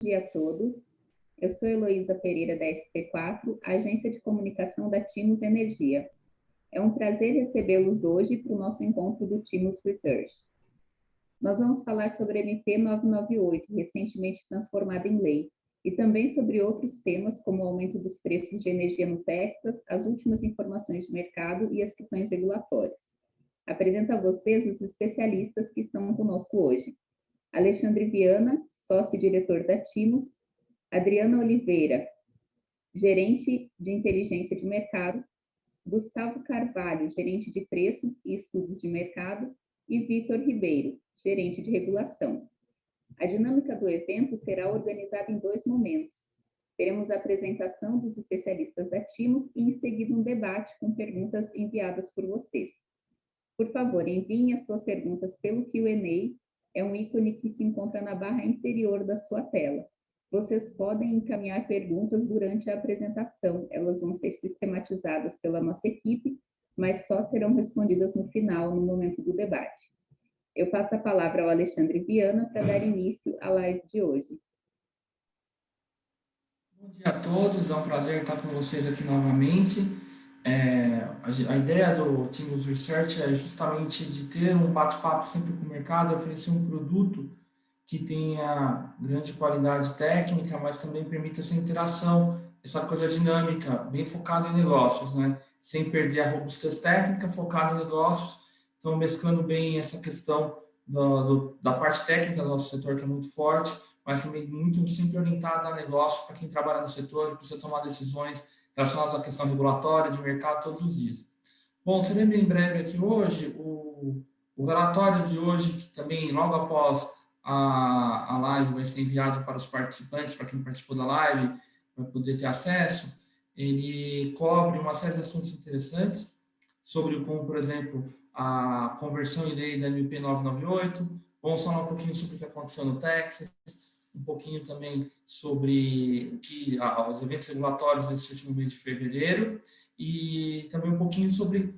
dia a todos. Eu sou Heloísa Pereira, da SP4, agência de comunicação da Timos Energia. É um prazer recebê-los hoje para o nosso encontro do Timos Research. Nós vamos falar sobre a MP 998, recentemente transformada em lei, e também sobre outros temas, como o aumento dos preços de energia no Texas, as últimas informações de mercado e as questões regulatórias. Apresento a vocês os especialistas que estão conosco hoje. Alexandre Viana, sócio e diretor da Timos, Adriana Oliveira, gerente de inteligência de mercado, Gustavo Carvalho, gerente de preços e estudos de mercado, e Vitor Ribeiro, gerente de regulação. A dinâmica do evento será organizada em 2 momentos. Teremos a apresentação dos especialistas da Timos e, em seguida, um debate com perguntas enviadas por vocês. Por favor, enviem as suas perguntas pelo Q&A, é um ícone que se encontra na barra inferior da sua tela. Vocês podem encaminhar perguntas durante a apresentação, elas vão ser sistematizadas pela nossa equipe, mas só serão respondidas no final, no momento do debate. Eu passo a palavra ao Alexandre Viana para dar início à live de hoje. Bom dia a todos, é um prazer estar com vocês aqui novamente. A ideia do Timos Research é justamente de ter um bate-papo sempre com o mercado, oferecer um produto que tenha grande qualidade técnica, mas também permita essa interação, essa coisa dinâmica, bem focada em negócios, né? Sem perder a robustez técnica, focada em negócios. Então, mesclando bem essa questão da parte técnica do nosso setor, que é muito forte, mas também muito sempre orientada a negócio para quem trabalha no setor e precisa tomar decisões relacionadas à questão regulatória, de mercado, todos os dias. Bom, serei bem breve aqui hoje. O relatório de hoje, que também logo após a live vai ser enviado para os participantes, para quem participou da live, vai poder ter acesso. Ele cobre uma série de assuntos interessantes sobre como, por exemplo, a conversão em lei da MP 998. Vamos falar um pouquinho sobre o que aconteceu no Texas, um pouquinho também sobre os eventos regulatórios desse último mês de fevereiro e também um pouquinho sobre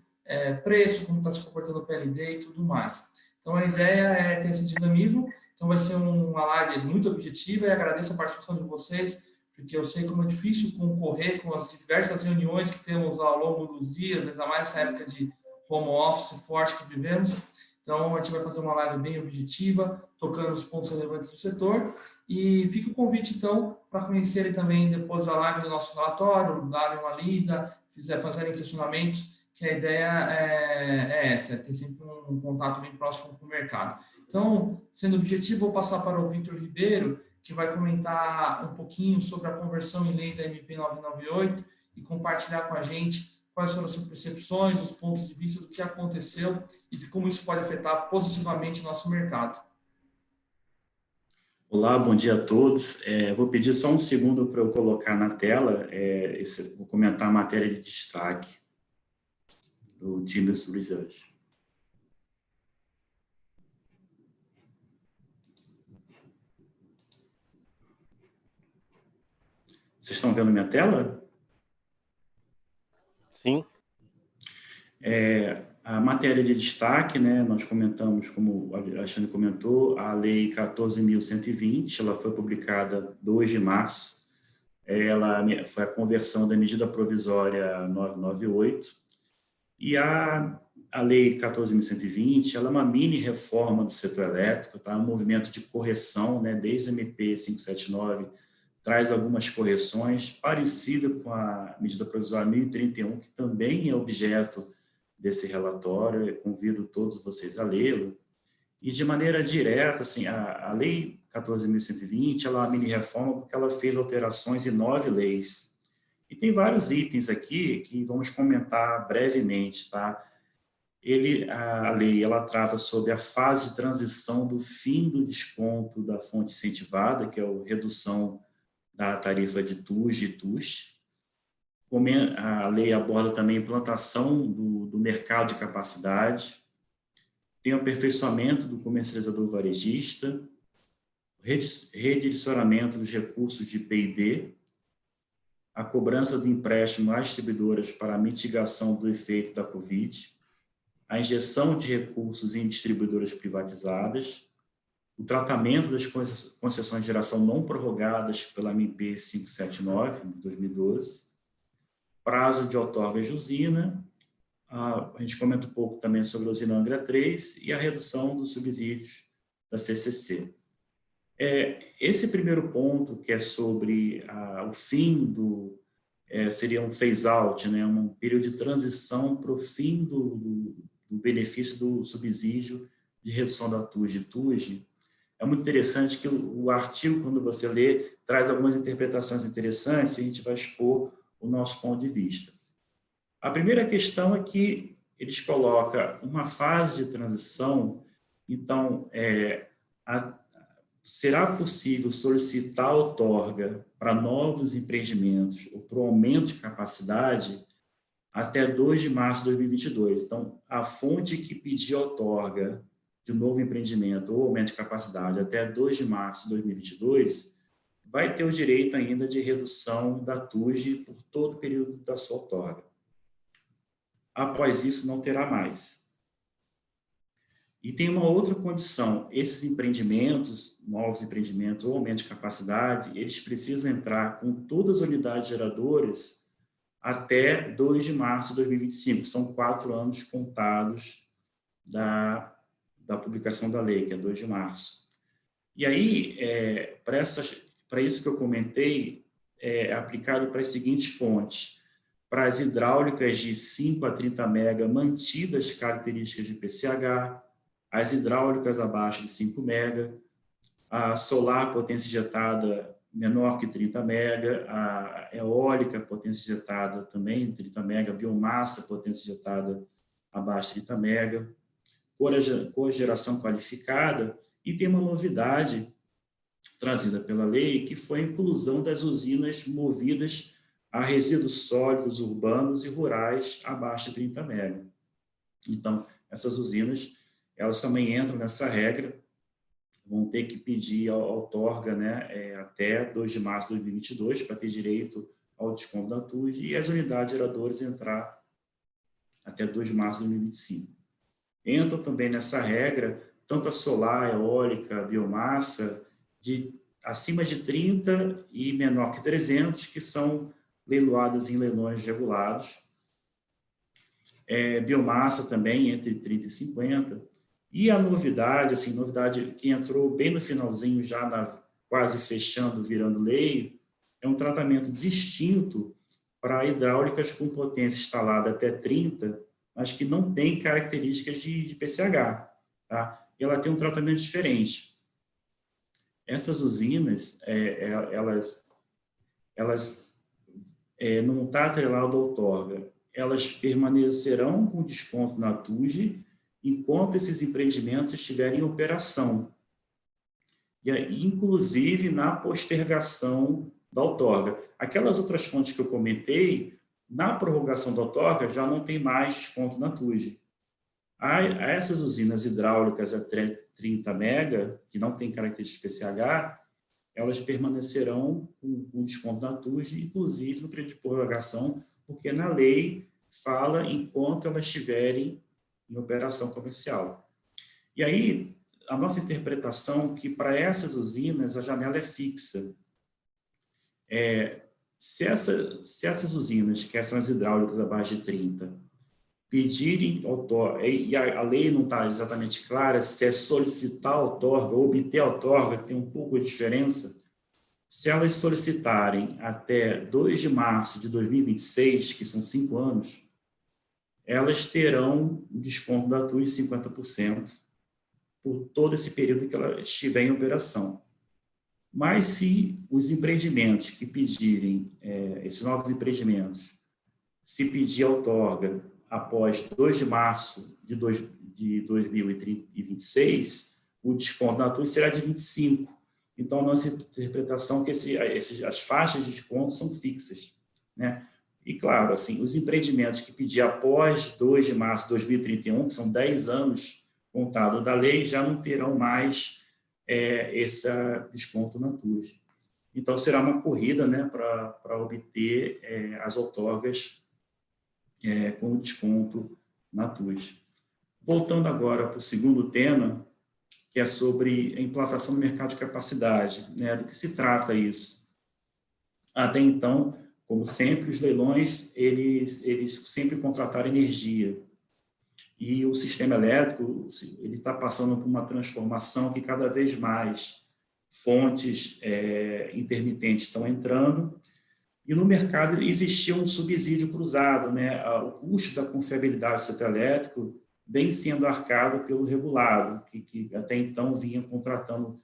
preço, como está se comportando o PLD e tudo mais. Então, a ideia é ter esse dinamismo. Então, vai ser uma live muito objetiva e agradeço a participação de vocês, porque eu sei como é difícil concorrer com as diversas reuniões que temos ao longo dos dias, ainda mais nessa época de home office forte que vivemos. Então, a gente vai fazer uma live bem objetiva, tocando os pontos relevantes do setor. E fica o convite, então, para conhecerem também, depois da live, do nosso relatório, darem uma lida, fazerem questionamentos, que a ideia é essa, é ter sempre um contato bem próximo com o mercado. Então, sendo objetivo, vou passar para o Vitor Ribeiro, que vai comentar um pouquinho sobre a conversão em lei da MP 998 e compartilhar com a gente quais foram as suas percepções, os pontos de vista do que aconteceu e de como isso pode afetar positivamente o nosso mercado. Olá, bom dia a todos. Vou pedir só um segundo para eu colocar na tela, vou comentar a matéria de destaque do Timos Research. Vocês estão vendo minha tela? Sim. A matéria de destaque, né, nós comentamos, como o Alexandre comentou, a Lei 14.120, ela foi publicada 2 de março, ela foi a conversão da medida provisória 998, e a Lei 14.120, ela é uma mini reforma do setor elétrico, tá? Um movimento de correção, né, desde a MP 579, traz algumas correções, parecida com a medida provisória 1031, que também é objeto desse relatório. Eu convido todos vocês a lê-lo. E, de maneira direta, assim, a Lei 14.120, ela é uma mini-reforma porque ela fez alterações em 9 leis. E tem vários itens aqui que vamos comentar brevemente, tá? A lei, ela trata sobre a fase de transição do fim do desconto da fonte incentivada, que é a redução da tarifa de TUS, de TUS. A lei aborda também a implantação do mercado de capacidade, tem o aperfeiçoamento do comercializador varejista, redirecionamento dos recursos de P&D, a cobrança do empréstimo às distribuidoras para a mitigação do efeito da Covid, a injeção de recursos em distribuidoras privatizadas, o tratamento das concessões de geração não prorrogadas pela MP 579, de 2012, prazo de outorgas de usina, a gente comenta um pouco também sobre a usina Angra 3 e a redução dos subsídios da CCC. Esse primeiro ponto, que é sobre o fim do... seria um phase-out, né, um período de transição para o fim do benefício do subsídio de redução da TUJ. É muito interessante que o artigo, quando você lê, traz algumas interpretações interessantes e a gente vai expor o nosso ponto de vista. A primeira questão é que eles colocam uma fase de transição, então, será possível solicitar a outorga para novos empreendimentos ou para o aumento de capacidade até 2 de março de 2022. Então, a fonte que pedir outorga de um novo empreendimento ou aumento de capacidade até 2 de março de 2022 vai ter o direito ainda de redução da TUJ por todo o período da sua outorga. Após isso, não terá mais. E tem uma outra condição, esses empreendimentos, novos empreendimentos ou aumento de capacidade, eles precisam entrar com todas as unidades geradoras até 2 de março de 2025, são 4 anos contados da publicação da lei, que é 2 de março. E aí, para isso que eu comentei, é aplicado para as seguintes fontes: para as hidráulicas de 5 a 30 MB mantidas características de PCH, as hidráulicas abaixo de 5 MB, a solar potência injetada menor que 30 MB, a eólica potência injetada também 30 MB, biomassa potência injetada abaixo de 30 MB, cogeração qualificada, e tem uma novidade trazida pela lei, que foi a inclusão das usinas movidas a resíduos sólidos urbanos e rurais abaixo de 30 MB. Então, essas usinas, elas também entram nessa regra, vão ter que pedir a outorga, né, até 2 de março de 2022 para ter direito ao desconto da TUJ, e as unidades geradoras entrar até 2 de março de 2025. Entram também nessa regra tanto a solar, eólica, biomassa, acima de 30 e menor que 300, que são leiloadas em leilões regulados. Biomassa também entre 30 e 50. E a novidade, assim, novidade que entrou bem no finalzinho, já quase fechando, virando lei, é um tratamento distinto para hidráulicas com potência instalada até 30, mas que não tem características de PCH, tá? E ela tem um tratamento diferente. Essas usinas, elas não está atrelado à outorga, elas permanecerão com desconto na TUJ enquanto esses empreendimentos estiverem em operação, e inclusive na postergação da outorga. Aquelas outras fontes que eu comentei, na prorrogação da outorga já não tem mais desconto na TUJ. A essas usinas hidráulicas até 30 MB, que não tem característica de PCH, elas permanecerão com desconto na TUJ, inclusive no período de prorrogação, porque na lei fala enquanto elas estiverem em operação comercial. E aí, a nossa interpretação é que para essas usinas a janela é fixa. Se essas usinas, que são as hidráulicas abaixo de 30, pedirem outorga, e a lei não está exatamente clara se é solicitar outorga ou obter outorga, tem um pouco de diferença. Se elas solicitarem até 2 de março de 2026, que são 5 anos, elas terão um desconto da TUJ de 50% por todo esse período que ela estiver em operação. Mas se os empreendimentos que pedirem, esses novos empreendimentos, se pedir outorga após 2 de março de 2026, o desconto da TUJ será de 25%. Então, a nossa interpretação é que as faixas de desconto são fixas, né? E, claro, assim, os empreendimentos que pedir após 2 de março de 2031, que são 10 anos contado da lei, já não terão mais esse desconto na TUJ. Então, será uma corrida, né, para obter as outorgas com o desconto na TUJ. Voltando agora para o segundo tema, que é sobre a implantação do mercado de capacidade, né? Do que se trata isso? Até então, como sempre, os leilões, eles sempre contrataram energia. E o sistema elétrico, ele está passando por uma transformação que cada vez mais fontes intermitentes estão entrando, e no mercado existia um subsídio cruzado, né? O custo da confiabilidade do setor elétrico vem sendo arcado pelo regulado, que até então vinha contratando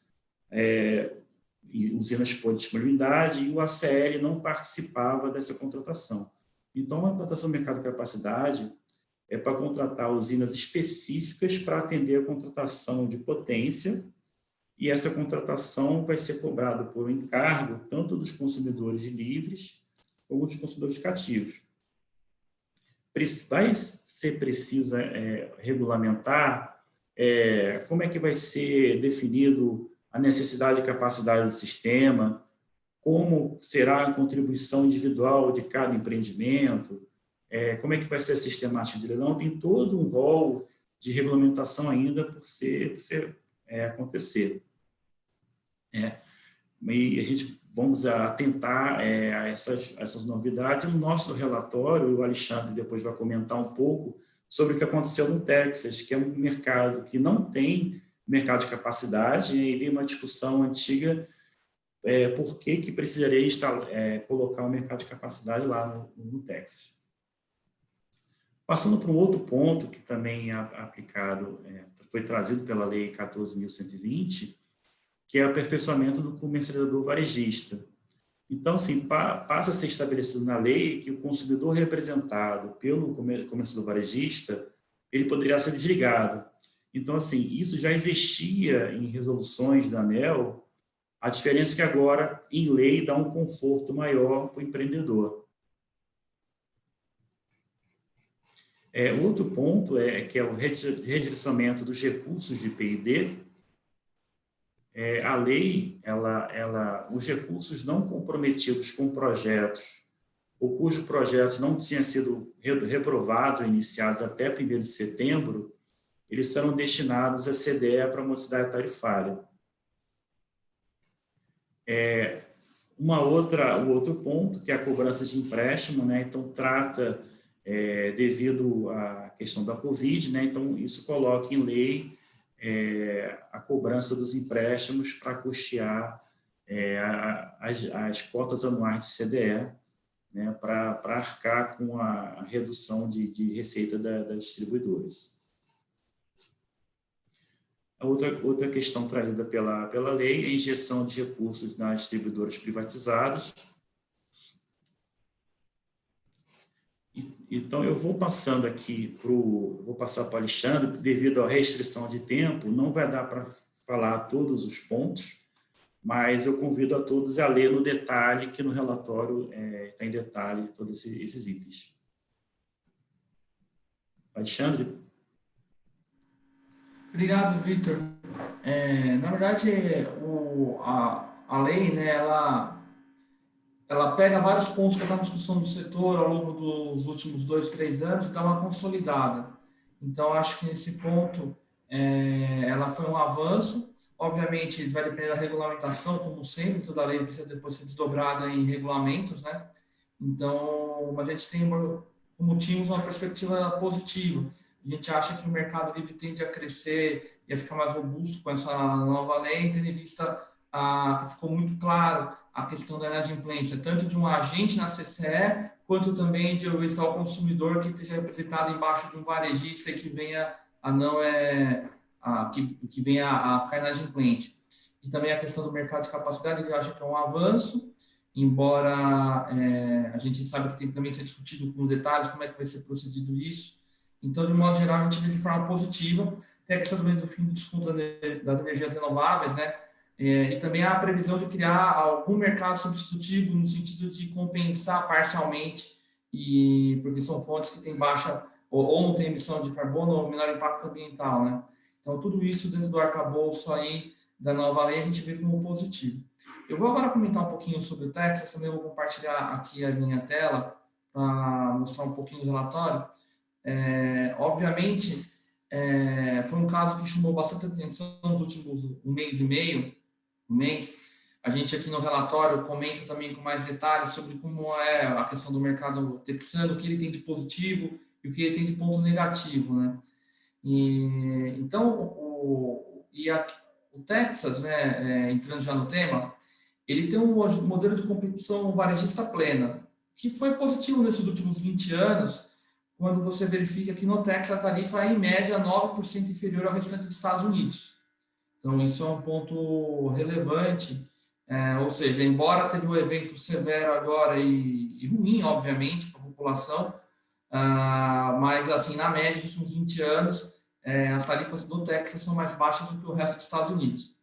usinas por disponibilidade, e o ACL não participava dessa contratação. Então, a implantação do mercado de capacidade é para contratar usinas específicas para atender a contratação de potência, e essa contratação vai ser cobrada por encargo tanto dos consumidores livres como dos consumidores cativos. Vai ser preciso regulamentar como é que vai ser definido a necessidade de capacidade do sistema, como será a contribuição individual de cada empreendimento, como é que vai ser a sistemática de leilão. Tem todo um rol de regulamentação ainda por acontecer. E a gente vamos atentar a essas novidades. No nosso relatório, o Alexandre depois vai comentar um pouco sobre o que aconteceu no Texas, que é um mercado que não tem mercado de capacidade, e veio uma discussão antiga por que precisaria colocar um mercado de capacidade lá no Texas. Passando para um outro ponto que também é aplicado, foi trazido pela Lei 14.120, que é o aperfeiçoamento do comercializador varejista. Então, assim, passa a ser estabelecido na lei que o consumidor representado pelo comercializador varejista, ele poderia ser desligado. Então, assim, isso já existia em resoluções da ANEEL, a diferença é que agora, em lei, dá um conforto maior para o empreendedor. Outro ponto que é o redirecionamento dos recursos de P&D. A lei, os recursos não comprometidos com projetos, ou cujos projetos não tinham sido reprovados ou iniciados até 1º de setembro, eles serão destinados a CDE para modicidade tarifária. O outro ponto, que é a cobrança de empréstimo, né? Então, trata, devido à questão da Covid, né? Então, isso coloca em lei a cobrança dos empréstimos para custear as cotas anuais de CDE, né? Para arcar com a redução de receita das distribuidoras. A outra questão trazida pela lei é a injeção de recursos nas distribuidoras privatizadas. Então, eu vou passando aqui vou passar para o Alexandre, devido à restrição de tempo, não vai dar para falar todos os pontos, mas eu convido a todos a ler no detalhe, que no relatório está em detalhe todos esses itens. Alexandre? Obrigado, Victor. Na verdade, a lei, né, ela pega vários pontos que estavam em discussão do setor ao longo dos últimos 2, 3 anos e dá uma consolidada. Então, acho que nesse ponto ela foi um avanço. Obviamente, vai depender da regulamentação, como sempre, toda lei precisa depois ser desdobrada em regulamentos, né? Então, a gente tem, como tínhamos, uma perspectiva positiva. A gente acha que o mercado livre tende a crescer e a ficar mais robusto com essa nova lei, tendo em vista ficou muito claro a questão da inadimplência, tanto de um agente na CCE, quanto também de estar o consumidor que esteja representado embaixo de um varejista e que venha que venha a ficar inadimplente. E também a questão do mercado de capacidade, que eu acho que é um avanço, embora a gente sabe que tem que também ser discutido com detalhes como é que vai ser procedido isso. Então, de modo geral, a gente vê de forma positiva. Tem a questão também do fim do desconto das energias renováveis, né? E também há a previsão de criar algum mercado substitutivo no sentido de compensar parcialmente, porque são fontes que têm baixa ou não têm emissão de carbono ou menor impacto ambiental, né? Então, tudo isso dentro do arcabouço aí da nova lei a gente vê como positivo. Eu vou agora comentar um pouquinho sobre o Texas, também vou compartilhar aqui a minha tela para mostrar um pouquinho do relatório. Obviamente, foi um caso que chamou bastante atenção nos últimos um mês e meio, um mês. A gente aqui no relatório comenta também com mais detalhes sobre como é a questão do mercado texano, o que ele tem de positivo e o que ele tem de ponto negativo, né? Então, o Texas, né, entrando já no tema, ele tem um modelo de competição varejista plena, que foi positivo nesses últimos 20 anos, quando você verifica que no Texas a tarifa é, em média, 9% inferior ao restante dos Estados Unidos. Então, isso é um ponto relevante, ou seja, embora teve um evento severo agora e ruim, obviamente, para a população, mas, assim, na média, nos últimos 20 anos, as tarifas do Texas são mais baixas do que o resto dos Estados Unidos.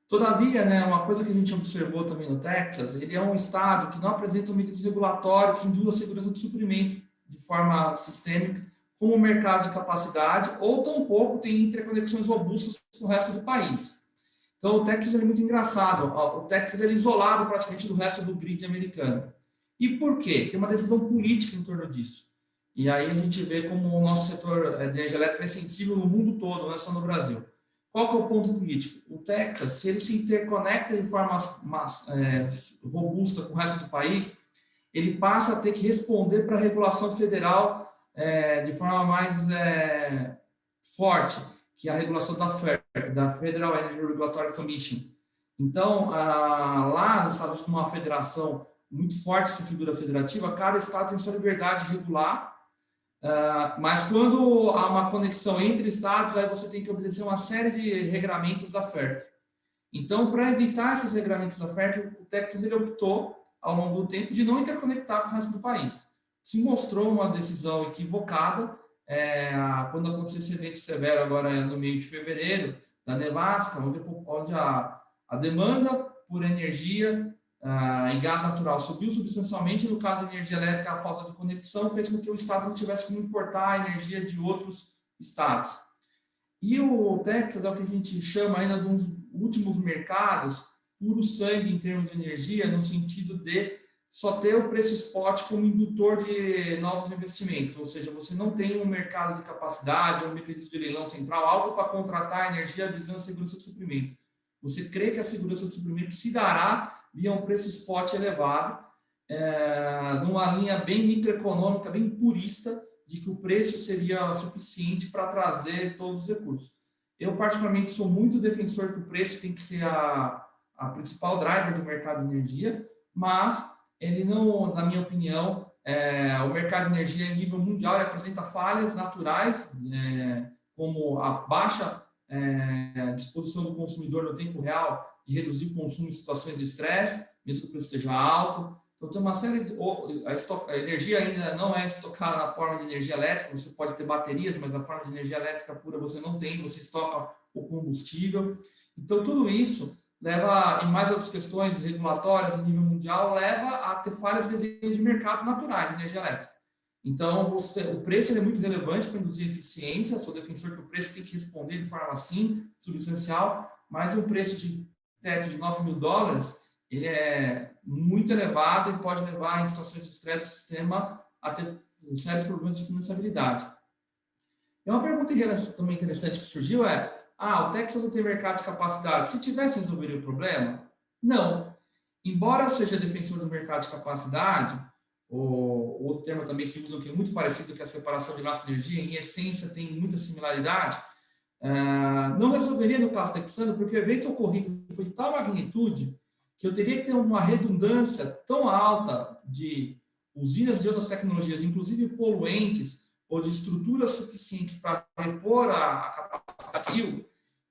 Todavia, né, uma coisa que a gente observou também no Texas, ele é um estado que não apresenta um mecanismo regulatório que induz a segurança do suprimento de forma sistêmica, como o mercado de capacidade, ou tampouco tem interconexões robustas com o resto do país. Então, o Texas é muito engraçado. O Texas é isolado praticamente do resto do grid americano. E por quê? Tem uma decisão política em torno disso. E aí a gente vê como o nosso setor de energia elétrica é sensível no mundo todo, não é só no Brasil. Qual que é o ponto político? O Texas, se ele se interconecta de forma robusta com o resto do país, ele passa a ter que responder para a regulação federal de forma mais forte, que é a regulação da FERC, da Federal Energy Regulatory Commission. Então, lá nos Estados Unidos, como uma federação muito forte, essa figura federativa, cada estado tem sua liberdade de regular, mas quando há uma conexão entre estados, aí você tem que obedecer uma série de regramentos da FERC. Então, para evitar esses regramentos da FERC, o Texas ele optou, ao longo do tempo, de não interconectar com o resto do país. Se mostrou uma decisão equivocada quando aconteceu esse evento severo agora no meio de fevereiro, da nevasca, onde a demanda por energia em gás natural subiu substancialmente. No caso da energia elétrica, a falta de conexão fez com que o estado não tivesse como importar a energia de outros estados. E o Texas é o que a gente chama ainda de uns últimos mercados puro sangue em termos de energia, no sentido de só ter o preço spot como indutor de novos investimentos, ou seja, você não tem um mercado de capacidade, um mecanismo de leilão central, algo para contratar energia visando a segurança de suprimento. Você crê que a segurança de suprimento se dará via um preço spot elevado, numa linha bem microeconômica, bem purista, de que o preço seria suficiente para trazer todos os recursos. Eu, particularmente, sou muito defensor que o preço tem que ser a principal driver do mercado de energia, mas ele não, na minha opinião, o mercado de energia em nível mundial apresenta falhas naturais, como a baixa disposição do consumidor no tempo real de reduzir o consumo em situações de estresse, mesmo que o preço esteja alto. Então, tem uma série de... A energia ainda não é estocada na forma de energia elétrica, você pode ter baterias, mas na forma de energia elétrica pura você não tem, você estoca o combustível. Então, tudo isso leva, e mais outras questões regulatórias a nível mundial, leva a ter falhas de desenho de mercado naturais de energia elétrica. Então, o preço é muito relevante para induzir eficiência, sou defensor que o preço tem que responder de forma assim, substancial, mas um preço de teto de $9.000, ele é muito elevado e pode levar, em situações de estresse do sistema, a ter sérios problemas de financiabilidade. E uma pergunta também interessante que surgiu o Texas não tem mercado de capacidade. Se tivesse, resolveria o problema? Não. Embora eu seja defensor do mercado de capacidade, ou outro termo também que usam, que é muito parecido com a separação de massa e energia, em essência tem muita similaridade, não resolveria no caso texano, porque o evento ocorrido foi de tal magnitude que eu teria que ter uma redundância tão alta de usinas de outras tecnologias, inclusive poluentes, ou de estruturas suficientes para repor a capacidade,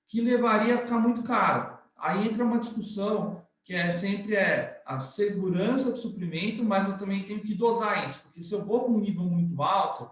que levaria a ficar muito caro. Aí entra uma discussão que sempre a segurança do suprimento, mas eu também tenho que dosar isso, porque se eu vou para um nível muito alto,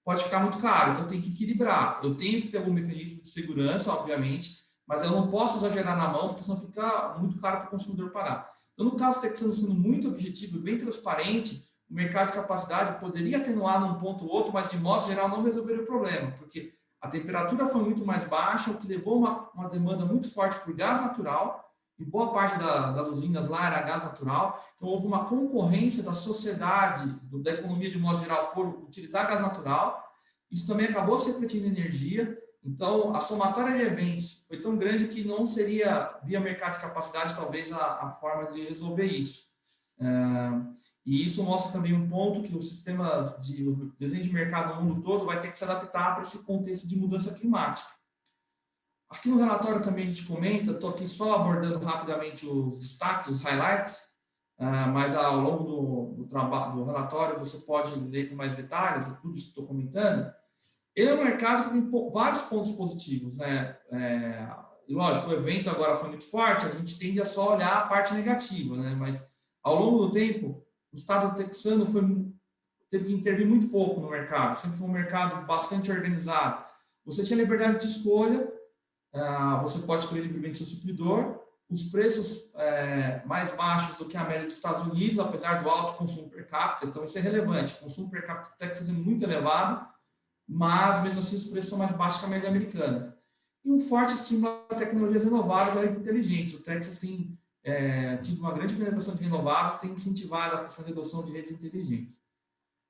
pode ficar muito caro, então eu tenho que equilibrar. Eu tenho que ter algum mecanismo de segurança, obviamente, mas eu não posso exagerar na mão, porque senão fica muito caro para o consumidor pagar. Então, no caso texano, sendo muito objetivo e bem transparente, o mercado de capacidade poderia atenuar num ponto ou outro, mas de modo geral não resolveria o problema, porque a temperatura foi muito mais baixa, o que levou uma demanda muito forte por gás natural, e boa parte das usinas lá era gás natural, então houve uma concorrência da sociedade, da economia de modo geral, por utilizar gás natural, Isso também acabou se refletindo em energia. Então, a somatória de eventos foi tão grande que não seria, via mercado de capacidade, talvez a forma de resolver isso. E isso mostra também um ponto que o sistema de desenho de mercado no mundo todo vai ter que se adaptar para esse contexto de mudança climática. Aqui no relatório também a gente comenta, estou aqui só abordando rapidamente os destaques, os highlights, mas ao longo do relatório você pode ler com mais detalhes, tudo isso que estou comentando. Ele é um mercado que tem vários pontos positivos, né? E lógico, o evento agora foi muito forte, a gente tende a só olhar a parte negativa, né? Mas ao longo do tempo, o estado texano teve que intervir muito pouco no mercado, sempre foi um mercado bastante organizado. Você tinha liberdade de escolha, você pode escolher livremente seu supridor, os preços mais baixos do que a média dos Estados Unidos, apesar do alto consumo per capita, então isso é relevante. O consumo per capita do Texas é muito elevado, mas mesmo assim os preços são mais baixos que a média americana. E um forte estímulo a tecnologias renováveis e redes inteligentes. O Texas tem tido uma grande penetração de renováveis, tem incentivado a questão de adoção de redes inteligentes.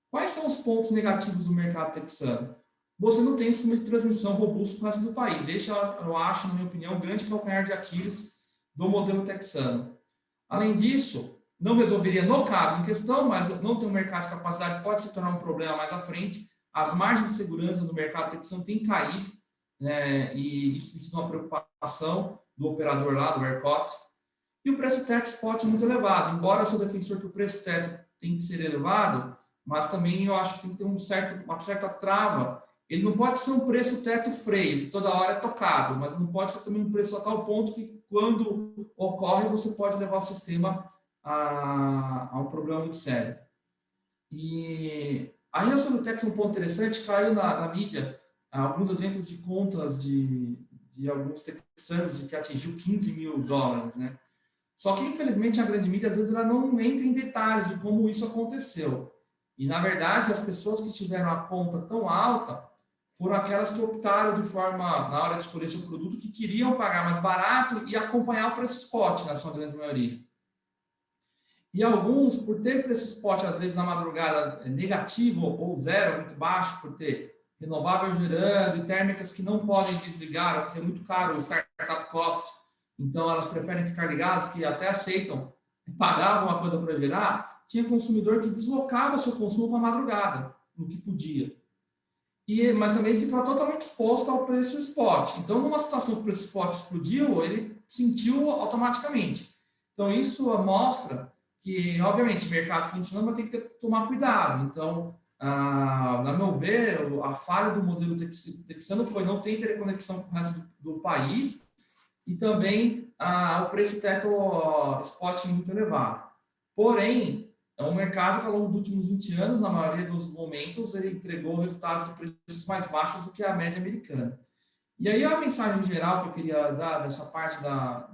Quais são os pontos negativos do mercado texano? Você não tem um sistema de transmissão robusto para o resto do país. Esse, eu acho, na minha opinião, o grande calcanhar de Aquiles do modelo texano. Além disso, não resolveria no caso em questão, mas não ter um mercado de capacidade pode se tornar um problema mais à frente. As margens de segurança do mercado texano têm caído, né, e isso é uma preocupação do operador lá, do ERCOT. E o preço teto spot é muito elevado. Embora eu sou defensor que o preço teto tem que ser elevado, mas também eu acho que tem que ter uma certa trava. Ele não pode ser um preço teto freio, que toda hora é tocado, mas não pode ser também um preço a tal ponto que, quando ocorre, você pode levar o sistema a um problema muito sério. E ainda sobre o Texas, um ponto interessante, caiu na mídia alguns exemplos de contas de alguns texanos que atingiu $15 mil, né? Só que, infelizmente, a grande mídia, às vezes, ela não entra em detalhes de como isso aconteceu. E, na verdade, as pessoas que tiveram a conta tão alta foram aquelas que optaram de forma, na hora de escolher seu produto, que queriam pagar mais barato e acompanhar o preço spot, na sua grande maioria. E alguns, por ter preço spot, às vezes, na madrugada negativo ou zero, muito baixo, por ter renovável gerando e térmicas que não podem desligar, porque é muito caro o startup cost, então elas preferem ficar ligadas, que até aceitam pagar alguma coisa para gerar. Tinha consumidor que deslocava seu consumo para a madrugada, no que podia. Mas também ficava totalmente exposto ao preço spot. Então, numa situação que o preço spot explodiu, ele sentiu automaticamente. Então, isso mostra que, obviamente, o mercado funciona, mas tem que tomar cuidado. Então, na meu ver, a falha do modelo texano foi não ter interconexão com o resto do país e também o preço teto spot muito elevado. Porém, é um mercado que, ao longo dos últimos 20 anos, na maioria dos momentos, ele entregou resultados de preços mais baixos do que a média americana. E aí, a mensagem geral que eu queria dar dessa parte da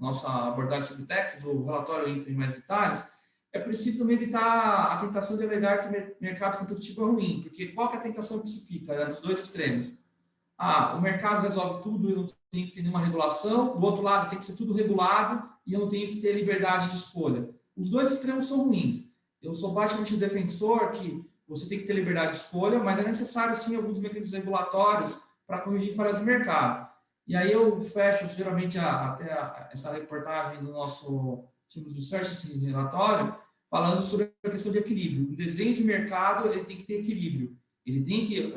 nossa abordagem sobre Texas, o relatório entra em mais detalhes, é preciso também evitar a tentação de alegar que o mercado competitivo é ruim, porque qual que é a tentação que se fica, né, dos dois extremos? O mercado resolve tudo e eu não tenho que ter nenhuma regulação, do outro lado tem que ser tudo regulado e eu não tenho que ter liberdade de escolha. Os dois extremos são ruins. Eu sou praticamente um defensor que você tem que ter liberdade de escolha, mas é necessário, sim, alguns mecanismos regulatórios para corrigir falhas de mercado. E aí eu fecho, geralmente, essa reportagem do nosso time de research, esse relatório, falando sobre a questão de equilíbrio. O desenho de mercado ele tem que ter equilíbrio. Ele tem que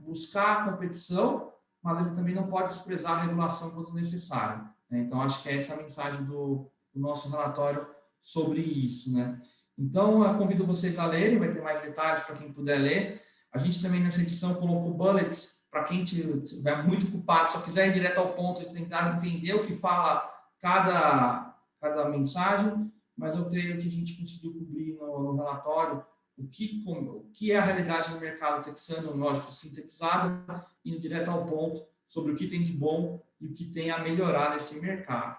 buscar a competição, mas ele também não pode desprezar a regulação quando necessário, né? Então, acho que essa é a mensagem do nosso relatório sobre isso, né? Então, eu convido vocês a lerem, vai ter mais detalhes para quem puder ler. A gente também, nessa edição, colocou bullets para quem estiver muito ocupado, só quiser ir direto ao ponto e tentar entender o que fala cada mensagem, mas eu creio que a gente conseguiu cobrir no relatório o que é a realidade do mercado texano, lógico, sintetizada, indo direto ao ponto sobre o que tem de bom e o que tem a melhorar nesse mercado.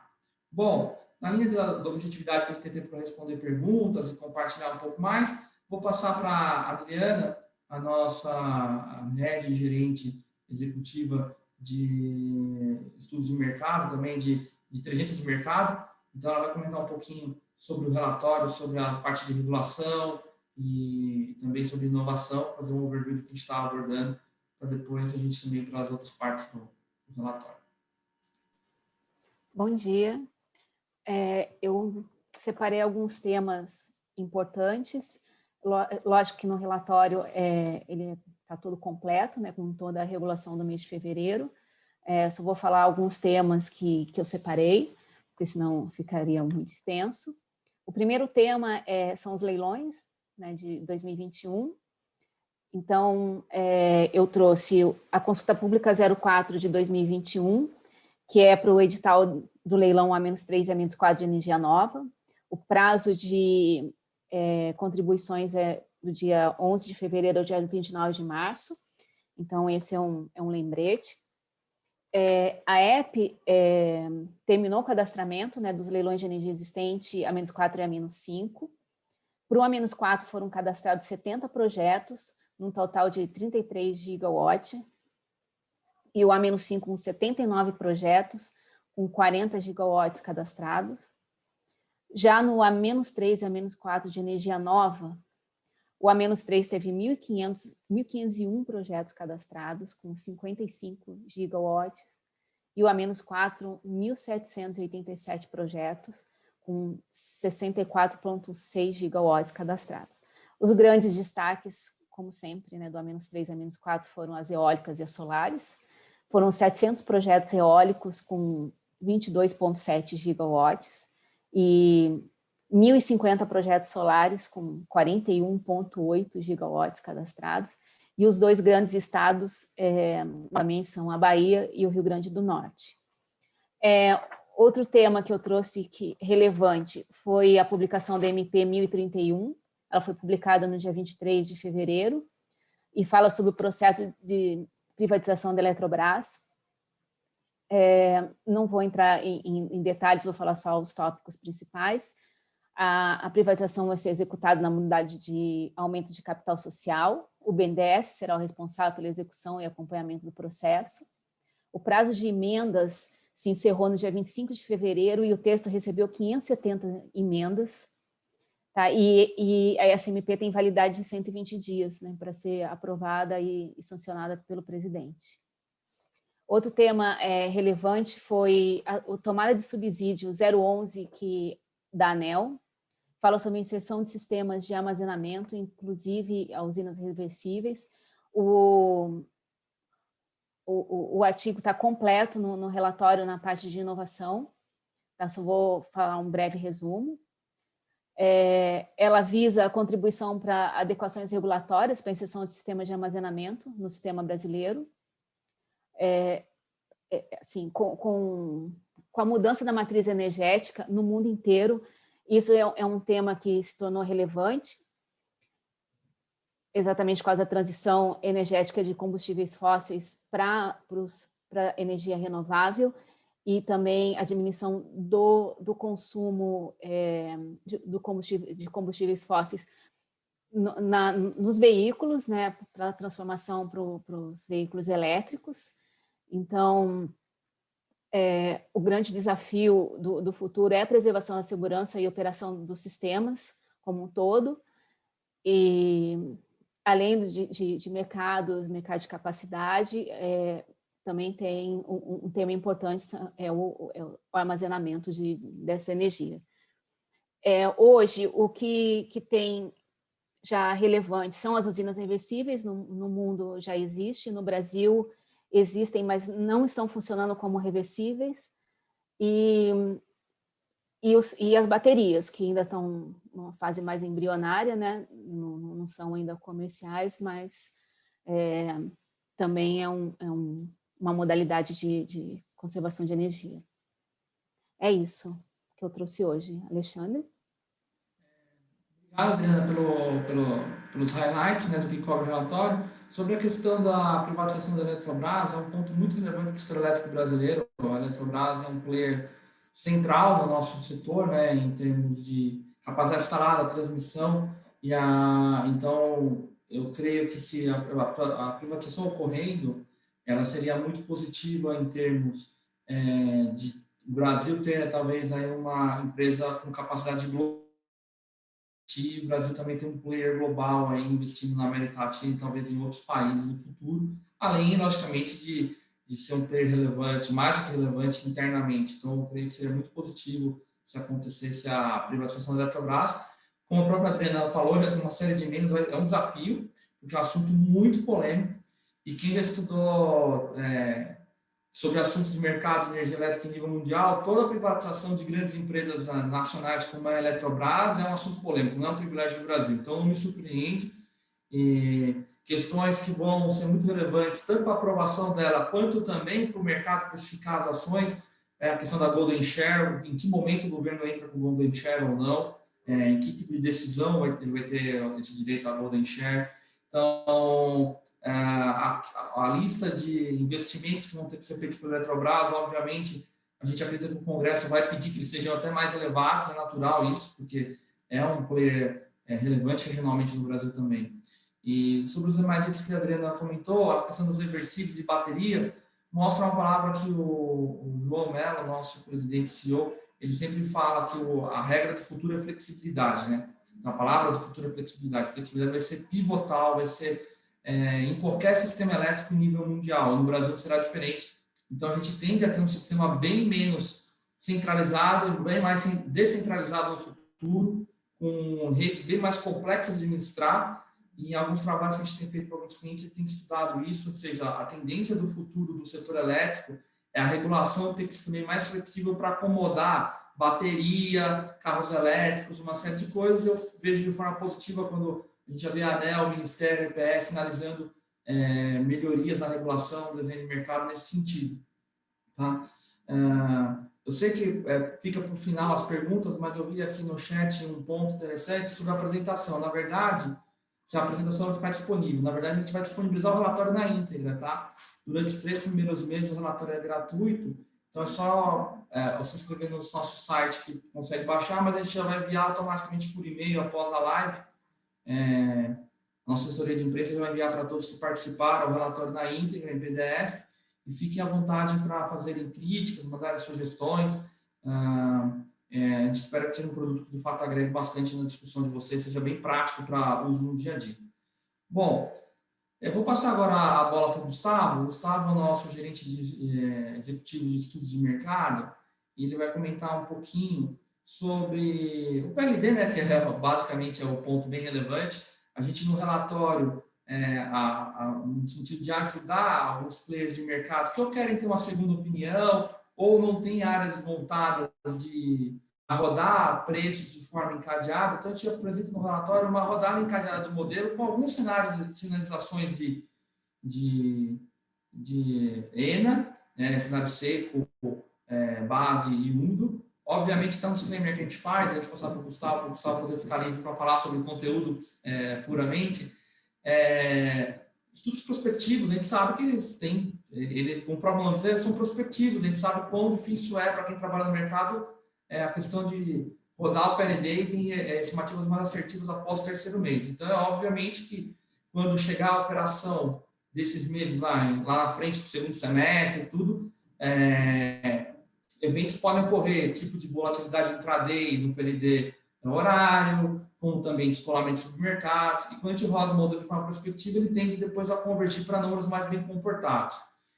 Bom, na linha da objetividade, para a gente ter tempo para responder perguntas e compartilhar um pouco mais, vou passar para a Adriana, a nossa head gerente executiva de estudos de mercado, também de inteligência de mercado. Então, ela vai comentar um pouquinho sobre o relatório, sobre a parte de regulação e também sobre inovação, fazer um overview do que a gente está abordando, para depois a gente também ir para as outras partes do relatório. Bom dia. Eu separei alguns temas importantes. Lógico que no relatório ele está todo completo, né, com toda a regulação do mês de fevereiro. Só vou falar alguns temas que eu separei, porque senão ficaria muito extenso. O primeiro tema são os leilões, né, de 2021. Então, eu trouxe a consulta pública 04 de 2021, que é para o edital do leilão A-3 e A-4 de energia nova. O prazo de contribuições é do dia 11 de fevereiro ao dia 29 de março. Então, esse é um lembrete. A EP terminou o cadastramento, né, dos leilões de energia existente A-4 e A-5. Para o A-4 foram cadastrados 70 projetos, num total de 33 gigawatts, e o A-5 com 79 projetos, com 40 gigawatts cadastrados. Já no A-3 e A-4 de energia nova, o A-3 teve 1.501 projetos cadastrados, com 55 gigawatts, e o A-4, 1.787 projetos, com 64,6 gigawatts cadastrados. Os grandes destaques, como sempre, né, do A-3 e A-4 foram as eólicas e as solares. Foram 700 projetos eólicos com 22,7 gigawatts e 1.050 projetos solares com 41,8 gigawatts cadastrados. E os dois grandes estados também são a Bahia e o Rio Grande do Norte. Outro tema que eu trouxe relevante foi a publicação da MP 1031. Ela foi publicada no dia 23 de fevereiro e fala sobre o processo de privatização da Eletrobras. Não vou entrar em detalhes, vou falar só os tópicos principais. A privatização vai ser executada na modalidade de aumento de capital social. O BNDES será o responsável pela execução e acompanhamento do processo. O prazo de emendas se encerrou no dia 25 de fevereiro e o texto recebeu 570 emendas. Tá? E a SMP tem validade de 120 dias, né, para ser aprovada e sancionada pelo presidente. Outro tema relevante foi a tomada de subsídio 011 da ANEEL, fala sobre a inserção de sistemas de armazenamento, inclusive a usinas reversíveis. O artigo está completo no relatório na parte de inovação, tá? Só vou falar um breve resumo. Ela visa a contribuição para adequações regulatórias para a inserção de sistemas de armazenamento no sistema brasileiro. Assim, com a mudança da matriz energética no mundo inteiro, isso é um tema que se tornou relevante, exatamente por causa da transição energética de combustíveis fósseis para energia renovável e também a diminuição do consumo de combustíveis fósseis nos veículos, né, para a transformação para os veículos elétricos. Então, o grande desafio do futuro é a preservação da segurança e operação dos sistemas como um todo, e além de mercado de capacidade, também tem um tema importante, o armazenamento dessa energia. Hoje, o que tem já relevante são as usinas reversíveis, no mundo já existe, no Brasil existem, mas não estão funcionando como reversíveis, e as baterias, que ainda estão numa fase mais embrionária, né? Não são ainda comerciais, mas também é uma modalidade de conservação de energia. É isso que eu trouxe hoje. Alexandre? Obrigado, Adriana, pelos highlights, né, do que cobre o relatório. Sobre a questão da privatização da Eletrobras, é um ponto muito relevante para o setor elétrico brasileiro. A Eletrobras é um player central no nosso setor, né, em termos de capacidade instalada, transmissão, então eu creio que se a privatização ocorrendo, ela seria muito positiva em termos de o Brasil ter talvez aí uma empresa com capacidade global o Brasil também tem um player global aí investindo na América Latina e talvez em outros países no futuro, além, logicamente, de ser um player relevante, mais do que relevante internamente. Então, eu creio que seria muito positivo se acontecesse a privatização da Eletrobras. Como a própria Adriana falou, já tem uma série de emendas, é um desafio, porque é um assunto muito polêmico, e quem já estudou sobre assuntos de mercado de energia elétrica em nível mundial, toda a privatização de grandes empresas nacionais como a Eletrobras é um assunto polêmico, não é um privilégio do Brasil. Então, não me surpreende. E questões que vão ser muito relevantes, tanto para a aprovação dela, quanto também para o mercado precificar as ações, a questão da Golden Share, em que momento o governo entra com Golden Share ou não, em que tipo de decisão ele vai ter esse direito à Golden Share. Então, a lista de investimentos que vão ter que ser feitos pela Eletrobras, obviamente, a gente acredita que o Congresso vai pedir que eles sejam até mais elevados, é natural isso, porque é um player relevante regionalmente no Brasil também. E sobre os demais itens que a Adriana comentou, a questão dos reversíveis e baterias, mostra uma palavra que o João Mello, nosso presidente CEO, ele sempre fala que a regra do futuro é flexibilidade, né? A palavra do futuro é flexibilidade. Flexibilidade vai ser pivotal, vai ser em qualquer sistema elétrico em nível mundial. No Brasil será diferente. Então, a gente tende a ter um sistema bem menos centralizado, bem mais descentralizado no futuro, com redes bem mais complexas de administrar. E em alguns trabalhos que a gente tem feito para alguns clientes, a gente tem estudado isso, ou seja, a tendência do futuro do setor elétrico é a regulação ter que ser também mais flexível para acomodar bateria, carros elétricos, uma série de coisas. Eu vejo de forma positiva quando a gente já vê a ANEEL, o Ministério, a EPS, sinalizando melhorias na regulação, desenho de mercado nesse sentido. Tá? Eu sei que fica para o final as perguntas, mas eu vi aqui no chat um ponto interessante sobre a apresentação. Na verdade, se a apresentação vai ficar disponível, na verdade, a gente vai disponibilizar o relatório na íntegra, tá? Durante os 3 primeiros meses, o relatório é gratuito, então é só você se inscrever no nosso site que consegue baixar, mas a gente já vai enviar automaticamente por e-mail após a live. Nossa assessoria de imprensa vai enviar para todos que participaram o relatório na íntegra, em PDF, e fiquem à vontade para fazerem críticas, mandarem sugestões. A gente espera que seja um produto que, de fato, agregue bastante na discussão de vocês, seja bem prático para uso no dia a dia. Bom, eu vou passar agora a bola para o Gustavo. O Gustavo é o nosso gerente executivo de estudos de mercado, e ele vai comentar um pouquinho sobre o PLD, né, que basicamente é o ponto bem relevante. A gente, no relatório, no sentido de ajudar alguns players de mercado que ou querem ter uma segunda opinião ou não tem áreas montadas a rodar preços de forma encadeada. Então, a gente apresenta no relatório uma rodada encadeada do modelo com alguns cenários de sinalizações de ENA, cenário seco, base e úmido. Obviamente, está um disclaimer que a gente faz, a gente passar para o Gustavo poder ficar livre para falar sobre o conteúdo puramente. Estudos prospectivos, a gente sabe que eles com o próprio nome deles, são prospectivos, a gente sabe quão difícil é para quem trabalha no mercado a questão de rodar o PLD e tem estimativas mais assertivas após o 3º mês. Então, obviamente que quando chegar a operação desses meses lá na frente do 2º semestre e tudo, eventos podem ocorrer, tipo de volatilidade intraday no PLD horário, como também descolamento sobre mercados. E quando a gente roda o modelo de forma prospectiva, ele tende depois a convertir para números mais bem comportados.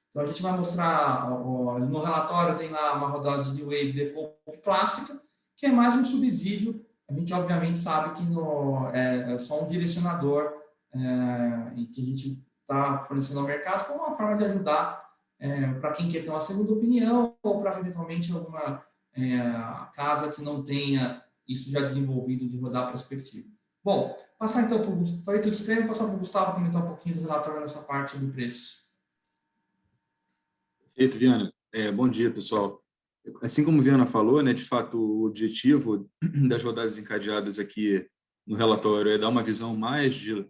Então, a gente vai mostrar, no relatório tem lá uma rodada de New Wave Decomp clássica, que é mais um subsídio. A gente, obviamente, sabe que é só um direcionador e que a gente está fornecendo ao mercado como uma forma de ajudar para quem quer ter uma segunda opinião ou para, eventualmente, alguma casa que não tenha isso já desenvolvido de rodar prospectivo. Bom, passar então para o Gustavo. Falei tudo escreve, passar para o Gustavo comentar um pouquinho do relatório nessa parte de preços. Perfeito, Viana. Bom dia, pessoal. Assim como a Viana falou, né, de fato, o objetivo das rodadas encadeadas aqui no relatório é dar uma visão mais de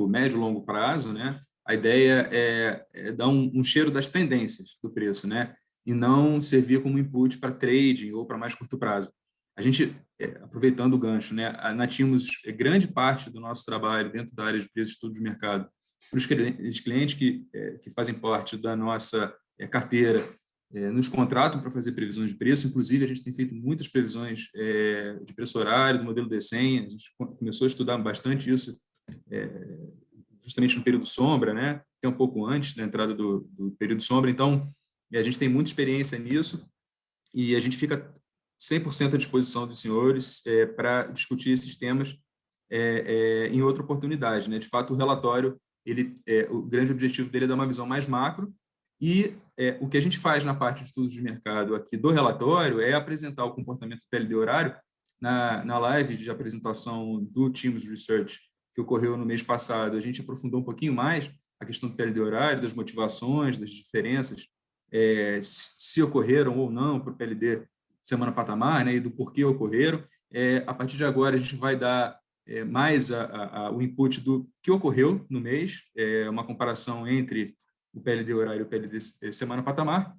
médio e longo prazo, né? A ideia é dar um cheiro das tendências do preço, né? E não servir como input para trading ou para mais curto prazo. A gente, aproveitando o gancho, né, nós tínhamos grande parte do nosso trabalho dentro da área de preço e estudo de mercado para os clientes que fazem parte da nossa carteira nos contratam para fazer previsões de preço. Inclusive, a gente tem feito muitas previsões de preço horário, do modelo D100. A gente começou a estudar bastante isso justamente no período sombra, né? Até um pouco antes da entrada do período sombra. Então, a gente tem muita experiência nisso e a gente fica 100% à disposição dos senhores para discutir esses temas em outra oportunidade, né? De fato, o relatório, o grande objetivo dele é dar uma visão mais macro e o que a gente faz na parte de estudos de mercado aqui do relatório é apresentar o comportamento do PLD horário na live de apresentação do Teams Research que ocorreu no mês passado. A gente aprofundou um pouquinho mais a questão do PLD horário, das motivações, das diferenças, se ocorreram ou não para o PLD semana patamar, né, e do porquê ocorreram. A partir de agora, a gente vai dar mais o input do que ocorreu no mês, uma comparação entre o PLD horário e o PLD semana patamar,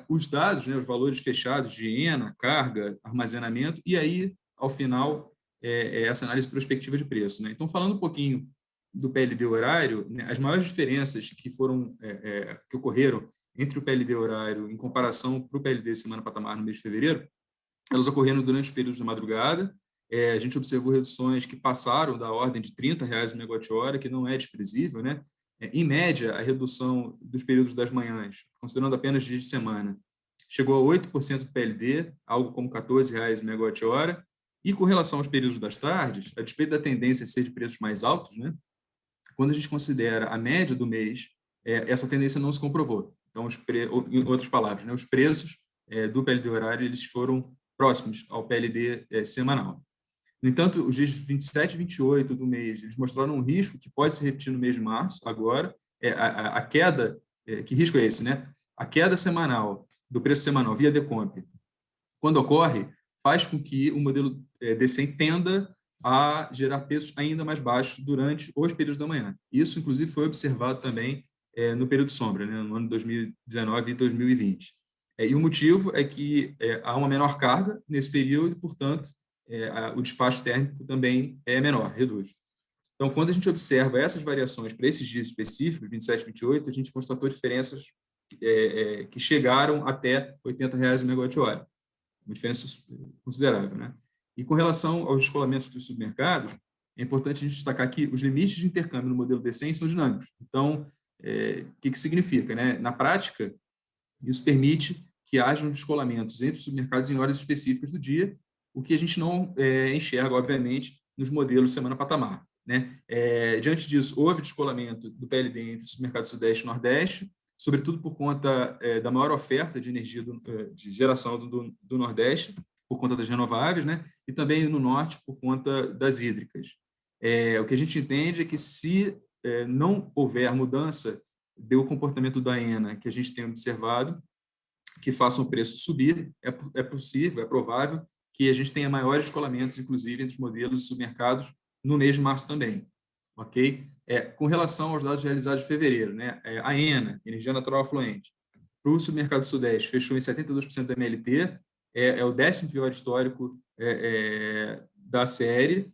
os dados, né, os valores fechados de ENA, carga, armazenamento, e aí, ao final, essa análise prospectiva de preço, né? Então, falando um pouquinho do PLD horário, né, as maiores diferenças que ocorreram entre o PLD horário em comparação para o PLD semana patamar no mês de fevereiro, elas ocorreram durante os períodos da madrugada. A gente observou reduções que passaram da ordem de R$30 o megawatt-hora, que não é desprezível, né? Em média, a redução dos períodos das manhãs, considerando apenas dias de semana, chegou a 8% do PLD, algo como R$14 o megawatt-hora. E com relação aos períodos das tardes, a despeito da tendência a ser de preços mais altos, né? Quando a gente considera a média do mês, essa tendência não se comprovou. Então, em outras palavras, né, os preços do PLD horário eles foram próximos ao PLD semanal. No entanto, os dias 27 e 28 do mês, eles mostraram um risco que pode se repetir no mês de março, agora. A queda, que risco é esse, né? A queda semanal, do preço semanal via Decomp, quando ocorre, faz com que o modelo D100 tenda a gerar preços ainda mais baixos durante os períodos da manhã. Isso, inclusive, foi observado também no período sombra, né, no ano de 2019 e 2020. E o motivo é que há uma menor carga nesse período e, portanto, o despacho térmico também é menor, reduz. Então, quando a gente observa essas variações para esses dias específicos, 27 e 28, a gente constatou diferenças que chegaram até R$80 o megawatt-hora, uma diferença considerável, né? E com relação aos descolamentos dos submercados, é importante a gente destacar que os limites de intercâmbio no modelo D100 são dinâmicos. Então, o que significa, né? Na prática, isso permite que hajam descolamentos entre os submercados em horas específicas do dia, o que a gente não enxerga, obviamente, nos modelos semana patamar, né? Diante disso, houve descolamento do PLD entre os submercados Sudeste e Nordeste, sobretudo por conta da maior oferta de energia de geração do Nordeste, por conta das renováveis, né? E também no Norte, por conta das hídricas. O que a gente entende é que se não houver mudança do comportamento da ENA que a gente tem observado, que faça o preço subir, é possível, é provável que a gente tenha maiores descolamentos, inclusive, entre os modelos de submercados no mês de março também. Ok? Com relação aos dados realizados em fevereiro, né? A ENA, Energia Natural Afluente, para o submercado Sudeste, fechou em 72% da MLT, é o 10º pior histórico da série,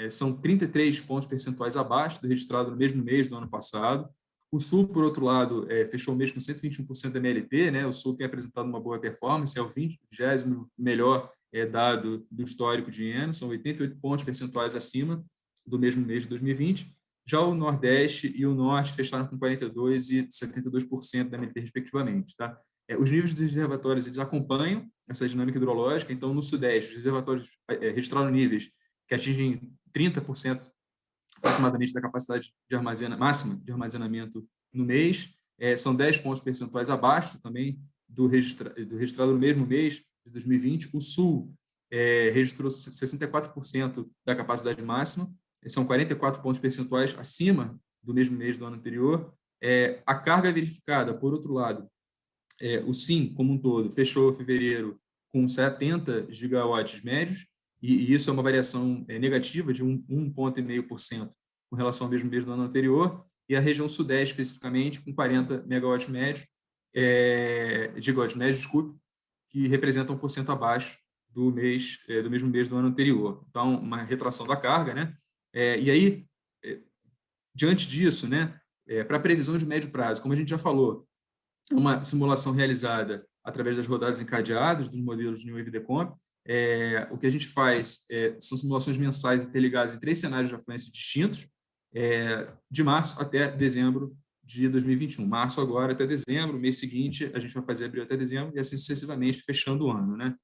são 33 pontos percentuais abaixo do registrado no mesmo mês do ano passado. O Sul, por outro lado, fechou o mês com 121% da MLT, né? O Sul tem apresentado uma boa performance, é o 20º melhor dado do histórico de ENA, são 88 pontos percentuais acima do mesmo mês de 2020. Já o Nordeste e o Norte fecharam com 42% e 72% da MLT, respectivamente. Tá? Os níveis dos reservatórios eles acompanham essa dinâmica hidrológica. Então, no Sudeste, os reservatórios registraram níveis que atingem 30% aproximadamente da capacidade máxima de armazenamento no mês. São 10 pontos percentuais abaixo também do registrado no mesmo mês de 2020. O Sul registrou 64% da capacidade máxima, são 44 pontos percentuais acima do mesmo mês do ano anterior. A carga verificada, por outro lado, o SIM, como um todo, fechou fevereiro com 70 gigawatts médios, e isso é uma variação negativa de 1,5% com relação ao mesmo mês do ano anterior, e a região Sudeste, especificamente, com 40 megawatts médios, gigawatts médios, desculpe, que representam 1% abaixo do mesmo mês do ano anterior. Então, uma retração da carga, né? E aí, diante disso, né, para a previsão de médio prazo, como a gente já falou, uma simulação realizada através das rodadas encadeadas dos modelos New Wave Decomp. O que a gente faz são simulações mensais interligadas em 3 cenários de afluência distintos, de março até dezembro de 2021. Março agora até dezembro, mês seguinte a gente vai fazer abril até dezembro e assim sucessivamente, fechando o ano, né?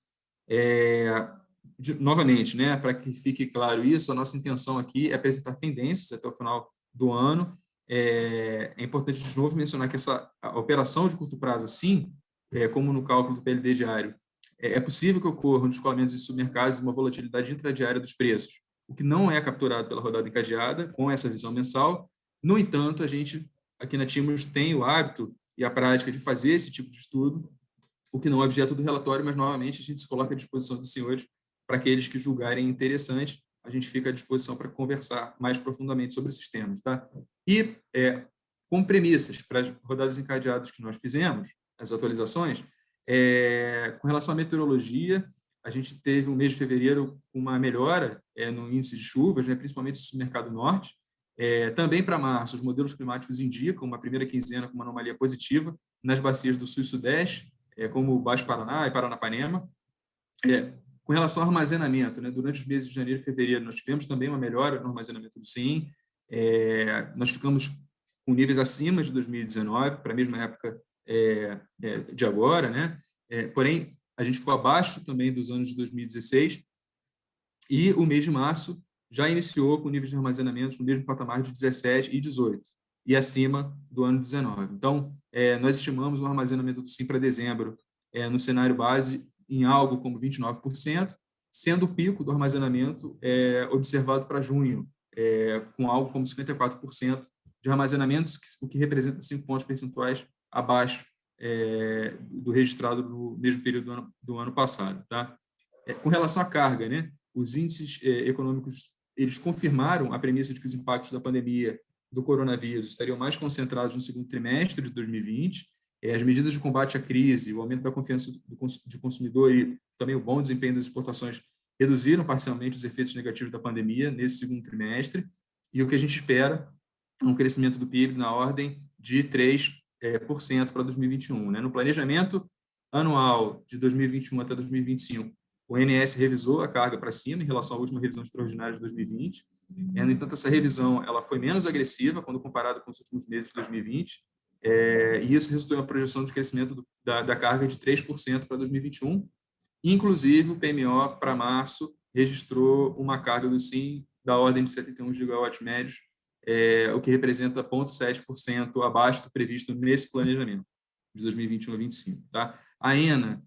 Novamente, né, para que fique claro isso, a nossa intenção aqui é apresentar tendências até o final do ano. É importante, de novo, mencionar que a operação de curto prazo, assim, como no cálculo do PLD diário, é possível que ocorra um descolamento de submercados e uma volatilidade intradiária dos preços, o que não é capturado pela rodada encadeada com essa visão mensal. No entanto, a gente, aqui na Timos, tem o hábito e a prática de fazer esse tipo de estudo, o que não é objeto do relatório, mas, novamente, a gente se coloca à disposição dos senhores para aqueles que julgarem interessante. A gente fica à disposição para conversar mais profundamente sobre esses temas. Tá? E, com premissas para as rodadas encadeadas que nós fizemos, as atualizações, com relação à meteorologia, a gente teve um mês de fevereiro com uma melhora no índice de chuvas, né, principalmente no mercado norte. Também para março, os modelos climáticos indicam uma primeira quinzena com uma anomalia positiva nas bacias do sul e sudeste, como o Baixo Paraná e Paranapanema. Com relação ao armazenamento, né, durante os meses de janeiro e fevereiro, nós tivemos também uma melhora no armazenamento do SIM. Nós ficamos com níveis acima de 2019, para a mesma época de agora, né? Porém, a gente ficou abaixo também dos anos de 2016, e o mês de março já iniciou com níveis de armazenamento no mesmo patamar de 17 e 18, e acima do ano 19. Então, nós estimamos o armazenamento do SIM para dezembro, no cenário base, em algo como 29%, sendo o pico do armazenamento observado para junho, com algo como 54% de armazenamentos, o que representa 5 pontos percentuais abaixo do registrado no mesmo período do ano passado. Tá? Com relação à carga, né, os índices econômicos, eles confirmaram a premissa de que os impactos da pandemia do coronavírus estariam mais concentrados no segundo trimestre de 2020. As medidas de combate à crise, o aumento da confiança do consumidor e também o bom desempenho das exportações reduziram parcialmente os efeitos negativos da pandemia nesse segundo trimestre, e o que a gente espera é um crescimento do PIB na ordem de 3% para 2021. Né? No planejamento anual de 2021 até 2025, o INS revisou a carga para cima em relação à última revisão extraordinária de 2020. No entanto, essa revisão ela foi menos agressiva quando comparada com os últimos meses de 2020, e isso resultou em uma projeção de crescimento da carga de 3% para 2021. Inclusive, o PMO para março registrou uma carga do SIM da ordem de 71 gigawatts médios, o que representa 0,7% abaixo do previsto nesse planejamento de 2021 a 2025. Tá? A ENA,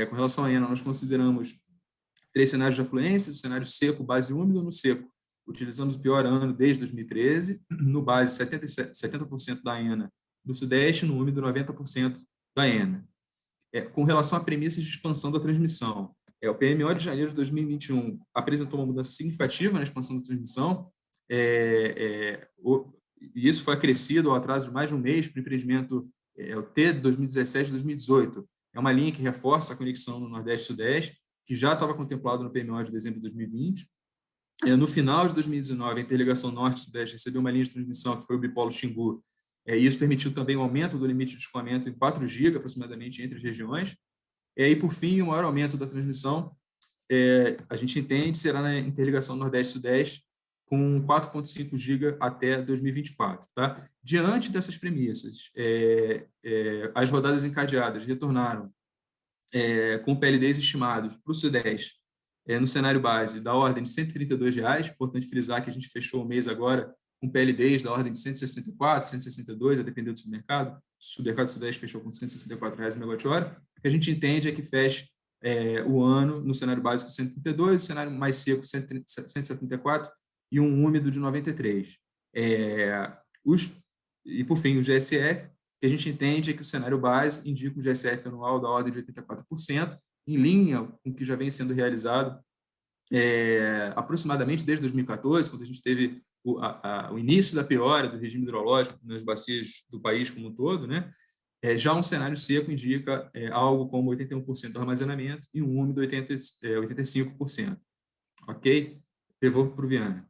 com relação à ENA, nós consideramos 3 cenários de afluência: o cenário seco, base úmido. No seco, utilizamos o pior ano desde 2013, no base 70% da ENA do Sudeste, no úmido 90% da ENA. Com relação a premissas de expansão da transmissão, o PMO de janeiro de 2021 apresentou uma mudança significativa na expansão da transmissão, e isso foi acrescido ao atraso de mais de um mês para o empreendimento, o T de 2017 e 2018. É uma linha que reforça a conexão no Nordeste e Sudeste, que já estava contemplado no PMO de dezembro de 2020. No final de 2019, a interligação Norte-Sudeste recebeu uma linha de transmissão que foi o Bipolo Xingu, e isso permitiu também o aumento do limite de escoamento em 4 GB, aproximadamente, entre as regiões. E, por fim, o maior aumento da transmissão, a gente entende, será na interligação Nordeste-Sudeste, com 4,5 GB até 2024. Tá? Diante dessas premissas, as rodadas encadeadas retornaram com PLDs estimados para o Sudeste, no cenário base, da ordem de R$ 132. Importante frisar que a gente fechou o mês agora com PLDs da ordem de 164, 162, a depender do supermercado. O supermercado Sudeste fechou com R$ 164 a megawatt-hora. O que a gente entende é que feche o ano no cenário básico 132, o cenário mais seco 174 e um úmido de 93. E, por fim, o GSF, que a gente entende é que o cenário base indica um GSF anual da ordem de 84%, em linha com o que já vem sendo realizado aproximadamente desde 2014, quando a gente teve o início da piora do regime hidrológico nas bacias do país como um todo, né? Já um cenário seco indica algo como 81% do armazenamento e um úmido 85%. Ok? Devolvo para o Viana.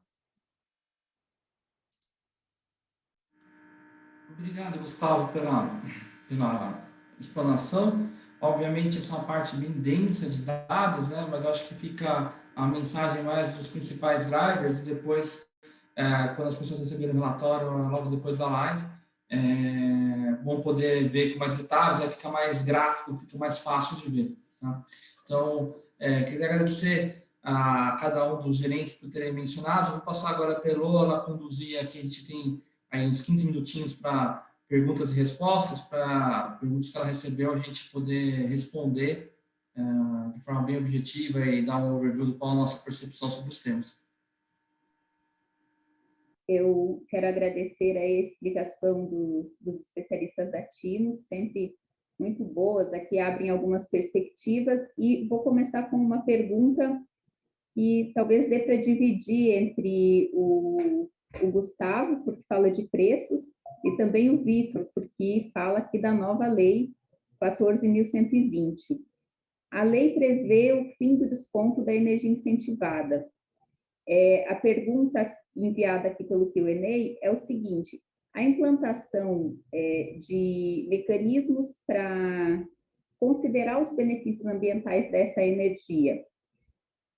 Obrigado, Gustavo, pela pela explanação. Obviamente, essa é uma parte bem densa de dados, né? Mas eu acho que fica a mensagem mais dos principais drivers e depois, quando as pessoas receberem o relatório, logo depois da live, vão poder ver com mais detalhes, aí fica mais gráfico, fica mais fácil de ver. Tá? Então, queria agradecer a cada um dos gerentes por terem mencionado. Vou passar agora para a Elola conduzir aqui, a gente tem aí uns 15 minutinhos para perguntas e respostas, para perguntas que ela recebeu, a gente poder responder de forma bem objetiva e dar um overview do qual a nossa percepção sobre os temas. Eu quero agradecer a explicação dos especialistas da TIMOS, sempre muito boas, aqui abrem algumas perspectivas, e vou começar com uma pergunta que talvez dê para dividir entre o Gustavo, porque fala de preços, e também o Vitor, porque fala aqui da nova lei 14.120. A lei prevê o fim do desconto da energia incentivada. A pergunta enviada aqui pelo Q&A é o seguinte: a implantação de mecanismos para considerar os benefícios ambientais dessa energia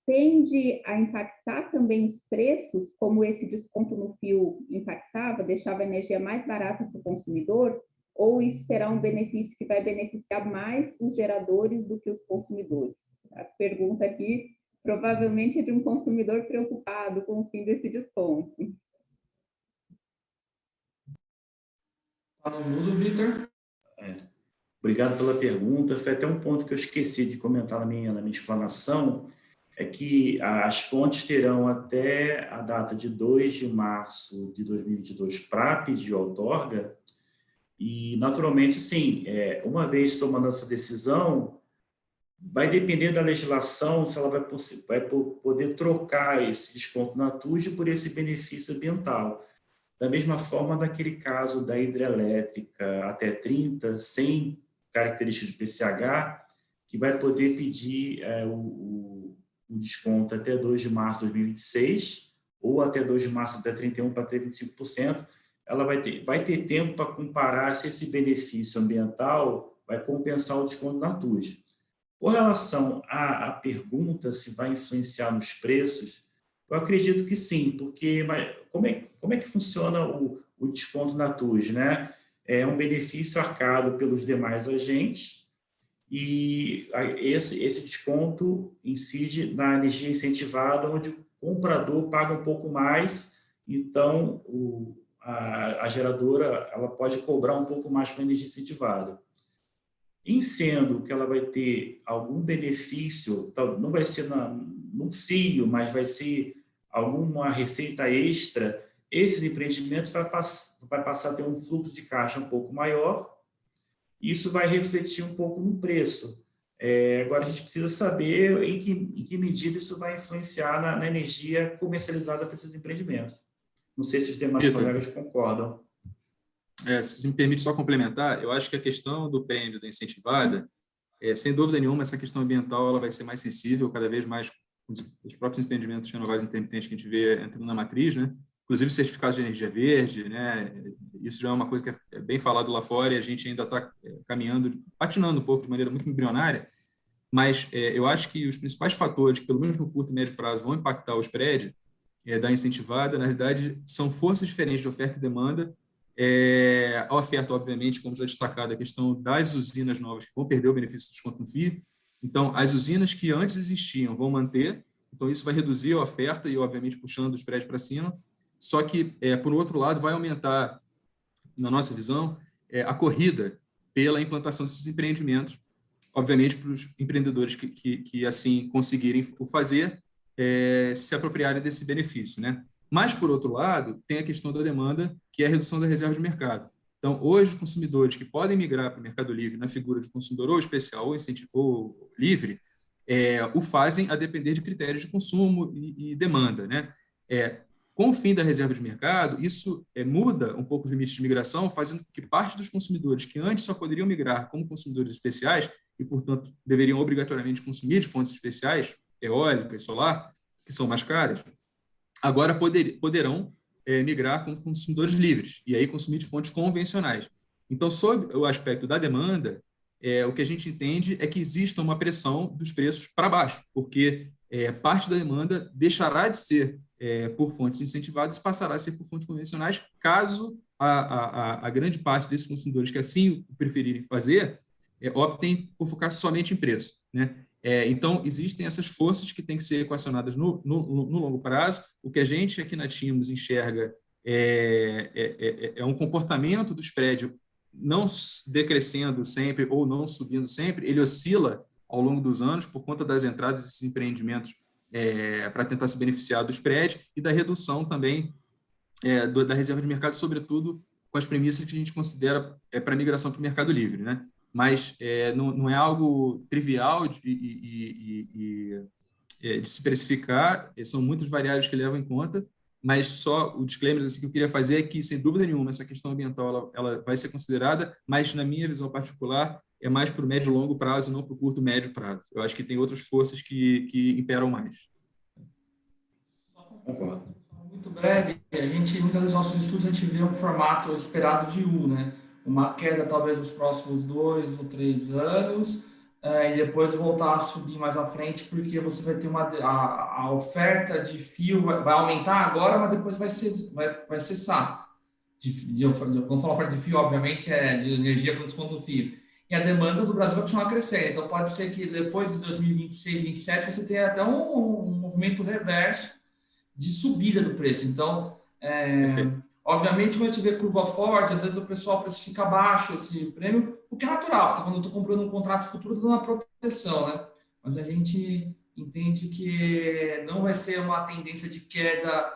tende a impactar também os preços, como esse desconto no fio impactava, deixava a energia mais barata para o consumidor, ou isso será um benefício que vai beneficiar mais os geradores do que os consumidores? A pergunta aqui provavelmente é de um consumidor preocupado com o fim desse desconto. Está no mudo, Vitor? Obrigado pela pergunta. Foi até um ponto que eu esqueci de comentar na minha explanação, é que as fontes terão até a data de 2 de março de 2022 para pedir outorga, e, naturalmente, sim, uma vez tomando essa decisão, vai depender da legislação se ela vai poder trocar esse desconto na TUSD por esse benefício ambiental. Da mesma forma, daquele caso da hidrelétrica até 30, sem características de PCH, que vai poder pedir o desconto até 2 de março de 2026, ou até 2 de março até 31 para ter 25%, ela vai ter tempo para comparar se esse benefício ambiental vai compensar o desconto na TUSD. Com relação à pergunta se vai influenciar nos preços, eu acredito que sim, porque como é que funciona o desconto na TUSD, né? É um benefício arcado pelos demais agentes, e esse desconto incide na energia incentivada, onde o comprador paga um pouco mais, então a geradora ela pode cobrar um pouco mais para a energia incentivada. Em sendo que ela vai ter algum benefício, não vai ser no fio, mas vai ser alguma receita extra, esse empreendimento vai passar a ter um fluxo de caixa um pouco maior. Isso vai refletir um pouco no preço. Agora, a gente precisa saber em que medida isso vai influenciar na energia comercializada para esses empreendimentos. Não sei se os demais colegas concordam. Se me permite só complementar, eu acho que a questão do prêmio da incentivada, sem dúvida nenhuma, essa questão ambiental ela vai ser mais sensível, cada vez mais os próprios empreendimentos renováveis intermitentes que a gente vê entrando na matriz, né? Inclusive certificados de energia verde, né? Isso já é uma coisa que é bem falado lá fora e a gente ainda está caminhando, patinando um pouco de maneira muito embrionária, mas eu acho que os principais fatores, que pelo menos no curto e médio prazo, vão impactar o spread da incentivada, na realidade, são forças diferentes de oferta e demanda. A oferta, obviamente, como já destacado, a questão das usinas novas que vão perder o benefício do desconto no FII. Então, as usinas que antes existiam vão manter, então isso vai reduzir a oferta e, obviamente, puxando os prédios para cima. Só que, por outro lado, vai aumentar, na nossa visão, a corrida pela implantação desses empreendimentos, obviamente, para os empreendedores que assim conseguirem o fazer, se apropriarem desse benefício, né? Mas, por outro lado, tem a questão da demanda, que é a redução da reserva de mercado. Então, hoje, os consumidores que podem migrar para o Mercado Livre na figura de consumidor ou especial ou livre, o fazem a depender de critérios de consumo e demanda, né? Com o fim da reserva de mercado, isso muda um pouco os limites de migração, fazendo com que parte dos consumidores que antes só poderiam migrar como consumidores especiais e, portanto, deveriam obrigatoriamente consumir de fontes especiais, eólica e solar, que são mais caras, agora poderão migrar como consumidores livres e aí consumir de fontes convencionais. Então, sob o aspecto da demanda, o que a gente entende é que exista uma pressão dos preços para baixo, porque parte da demanda deixará de ser por fontes incentivadas e passará a ser por fontes convencionais, caso a grande parte desses consumidores que assim preferirem fazer, optem por focar somente em preço, né? Então, existem essas forças que têm que ser equacionadas no longo prazo. O que a gente aqui na Timos enxerga é um comportamento do spread não decrescendo sempre ou não subindo sempre, ele oscila ao longo dos anos por conta das entradas desses empreendimentos para tentar se beneficiar do spread e da redução também da reserva de mercado, sobretudo com as premissas que a gente considera para a migração para o mercado livre, né? Mas não é algo trivial de se precificar, são muitas variáveis que levam em conta, mas só o disclaimer assim, que eu queria fazer é que, sem dúvida nenhuma, essa questão ambiental ela vai ser considerada, mas, na minha visão particular, é mais para o médio e longo prazo, não para o curto e médio prazo. Eu acho que tem outras forças que imperam mais. Concordo. Muito breve, muitas vezes, nos nossos estudos, a gente vê um formato esperado de U, né? Uma queda talvez nos próximos 2 ou 3 anos, e depois voltar a subir mais à frente, porque você vai ter a oferta de fio vai aumentar agora, mas depois vai cessar. Quando falo oferta de fio, obviamente, de energia com desconto do fio. E a demanda do Brasil vai continuar crescendo. Então, pode ser que depois de 2026, 2027, você tenha até um movimento reverso de subida do preço. Então, obviamente, quando a gente vê curva forte, às vezes o pessoal precifica baixo esse prêmio, o que é natural, porque quando eu estou comprando um contrato futuro, eu estou dando uma proteção, né? Mas a gente entende que não vai ser uma tendência de queda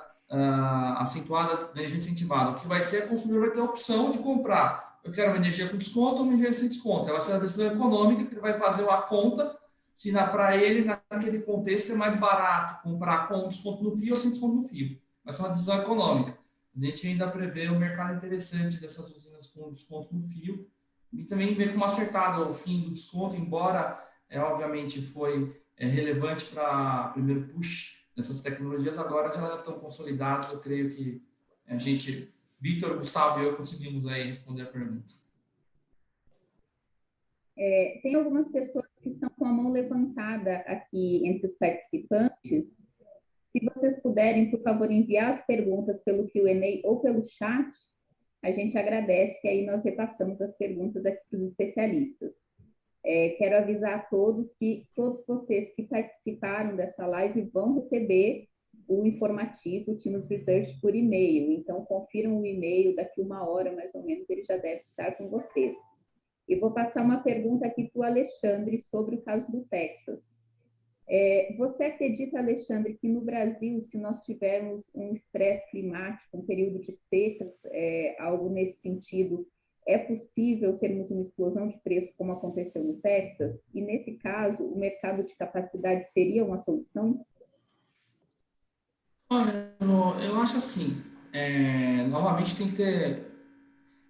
acentuada da energia incentivada. O que vai ser, o consumidor vai ter a opção de comprar. Eu quero uma energia com desconto ou uma energia sem desconto. Ela vai ser uma decisão econômica, que ele vai fazer a conta, se para ele, naquele contexto, é mais barato comprar com desconto no fio ou sem desconto no fio. Vai ser uma decisão econômica. A gente ainda prevê um mercado interessante dessas usinas com desconto no fio e também ver como acertado o fim do desconto, embora, obviamente, foi relevante para o primeiro push dessas tecnologias, agora já estão consolidadas. Eu creio que Vitor, Gustavo e eu conseguimos aí responder a pergunta. Tem algumas pessoas que estão com a mão levantada aqui entre os participantes. Se vocês puderem, por favor, enviar as perguntas pelo Q&A ou pelo chat, a gente agradece, que aí nós repassamos as perguntas aqui para os especialistas. Quero avisar a todos que todos vocês que participaram dessa live vão receber o informativo Timos Research por e-mail. Então, confiram o e-mail, daqui 1 hora, mais ou menos, ele já deve estar com vocês. E vou passar uma pergunta aqui para o Alexandre sobre o caso do Texas. Você acredita, Alexandre, que no Brasil, se nós tivermos um estresse climático, um período de secas, algo nesse sentido, é possível termos uma explosão de preço como aconteceu no Texas? E, nesse caso, o mercado de capacidade seria uma solução? Olha, eu acho assim, novamente tem que ter...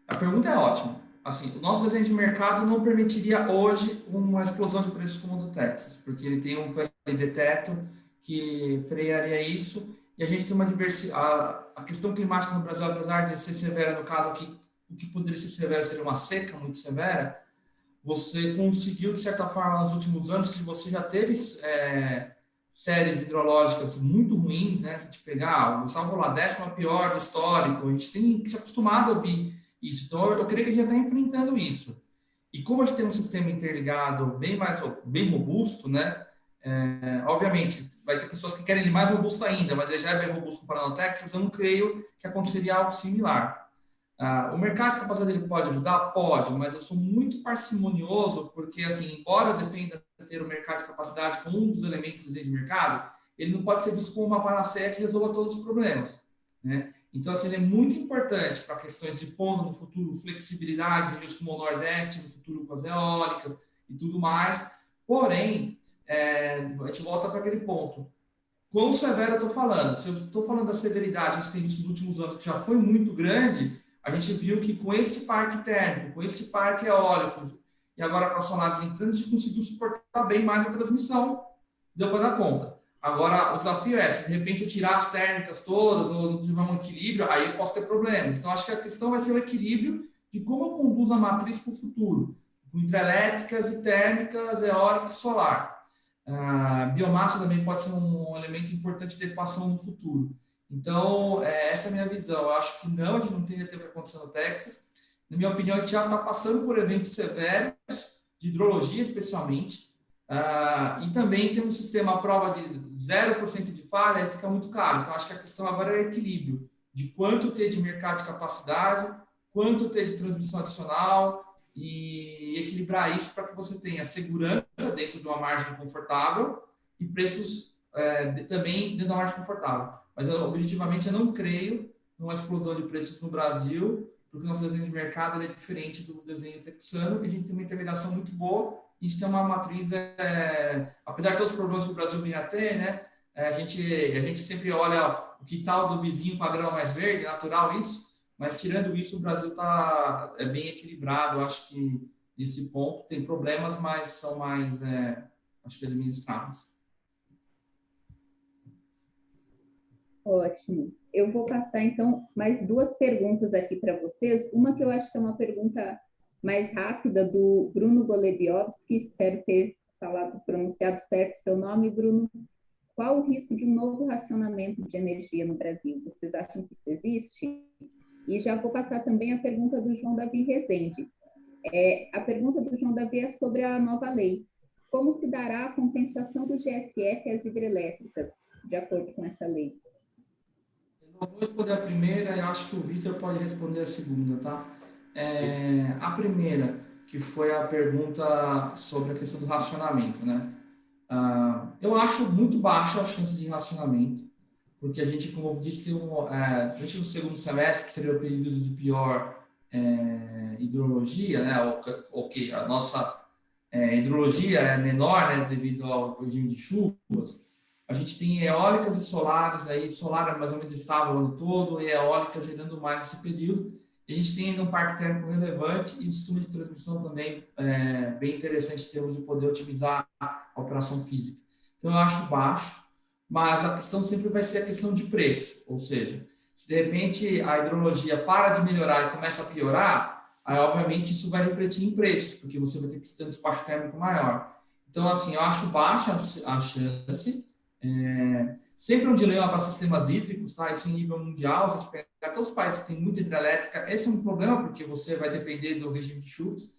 A pergunta é ótima. Assim, o nosso desenho de mercado não permitiria hoje uma explosão de preços como a do Texas, porque ele tem um PLD teto que frearia isso, e a gente tem uma diversidade. A questão climática no Brasil, apesar de ser severa, no caso aqui, o que poderia ser severo seria uma seca muito severa, você conseguiu, de certa forma, nos últimos anos, que você já teve séries hidrológicas muito ruins, né? Se a gente pegar, o Gustavo falou, a 10ª pior do histórico, a gente tem que se acostumar a ouvir isso. Então, eu creio que a gente já está enfrentando isso. E como a gente tem um sistema interligado bem robusto, né? Obviamente, vai ter pessoas que querem ele mais robusto ainda, mas ele já é bem robusto comparado ao Texas, eu não creio que aconteceria algo similar. O mercado de capacidade dele pode ajudar? Pode, mas eu sou muito parcimonioso, porque, assim, embora eu defenda ter o mercado de capacidade como um dos elementos do desenho de mercado, ele não pode ser visto como uma panaceia que resolva todos os problemas, né? Então, assim, ele é muito importante para questões de ponto no futuro, flexibilidade, regiões como o Nordeste, no futuro com as eólicas e tudo mais. Porém, a gente volta para aquele ponto. Quão severo eu estou falando? Se eu estou falando da severidade, a gente tem visto nos últimos anos que já foi muito grande, a gente viu que com este parque térmico, com este parque eólico, e agora com as sonadas entrando, a gente conseguiu suportar bem mais a transmissão, deu para dar conta. Agora, o desafio se de repente eu tirar as térmicas todas, ou não tiver um equilíbrio, aí eu posso ter problemas. Então, acho que a questão vai ser o equilíbrio de como eu conduzo a matriz para o futuro, com hidrelétricas e térmicas, eólica e solar. Biomassa também pode ser um elemento importante de equação no futuro. Então, essa é a minha visão. Eu acho que não, a gente não tem tempo para acontecer no Texas. Na minha opinião, a gente já está passando por eventos severos, de hidrologia especialmente, e também tem um sistema à prova de 0% de falha, fica muito caro. Então, acho que a questão agora é equilíbrio, de quanto ter de mercado de capacidade, quanto ter de transmissão adicional, e equilibrar isso para que você tenha segurança dentro de uma margem confortável e preços também dentro de uma margem confortável. Mas, objetivamente, eu não creio numa explosão de preços no Brasil, porque o nosso desenho de mercado é diferente do desenho texano, e a gente tem uma intermediação muito boa, a gente tem uma matriz, apesar de todos os problemas que o Brasil vem a ter, né, a gente sempre olha o quintal do vizinho com a grama mais verde, é natural isso, mas tirando isso, o Brasil está bem equilibrado. Eu acho que nesse ponto tem problemas, mas são mais, acho que administrados. Ótimo. Eu vou passar, então, mais duas perguntas aqui para vocês. Uma que eu acho que é uma pergunta mais rápida, do Bruno Golebiowski, espero ter pronunciado certo seu nome, Bruno. Qual o risco de um novo racionamento de energia no Brasil? Vocês acham que isso existe? E já vou passar também a pergunta do João Davi Rezende. A pergunta do João Davi é sobre a nova lei. Como se dará a compensação do GSF às hidrelétricas, de acordo com essa lei? Eu vou responder a primeira e acho que o Vitor pode responder a segunda, tá? A primeira, que foi a pergunta sobre a questão do racionamento, né? Eu acho muito baixa a chance de racionamento, porque a gente, como eu disse, tem durante o segundo semestre, que seria o período de pior hidrologia, né? A nossa hidrologia é menor, né, devido ao regime de chuvas. A gente tem eólicas e solares, aí solar é mais ou menos estável o ano todo, e eólica gerando mais nesse período. E a gente tem ainda um parque térmico relevante e um sistema de transmissão também bem interessante em termos de poder otimizar a operação física. Então, eu acho baixo, mas a questão sempre vai ser a questão de preço, ou seja, se de repente a hidrologia para de melhorar e começa a piorar, aí, obviamente, isso vai refletir em preços, porque você vai ter que ter um despacho térmico maior. Então, assim, eu acho baixa a chance. Sempre um dilema para sistemas hídricos, tá? Isso em nível mundial, se a gente pegar até os países que têm muita hidrelétrica, esse é um problema, porque você vai depender do regime de chuvas,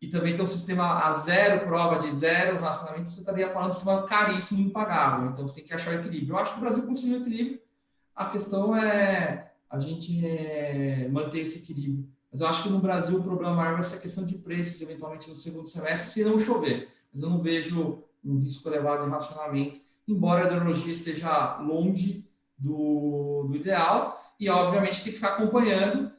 e também tem um sistema a zero, prova de zero, relacionamento, você estaria falando de um sistema caríssimo e impagável, então você tem que achar o equilíbrio. Eu acho que o Brasil conseguiu o equilíbrio, a questão é a gente manter esse equilíbrio. Mas eu acho que no Brasil o problema maior vai ser a questão de preços, eventualmente no segundo semestre, se não chover. Mas eu não vejo um risco elevado de racionamento, embora a hidrologia esteja longe do ideal, e obviamente tem que ficar acompanhando.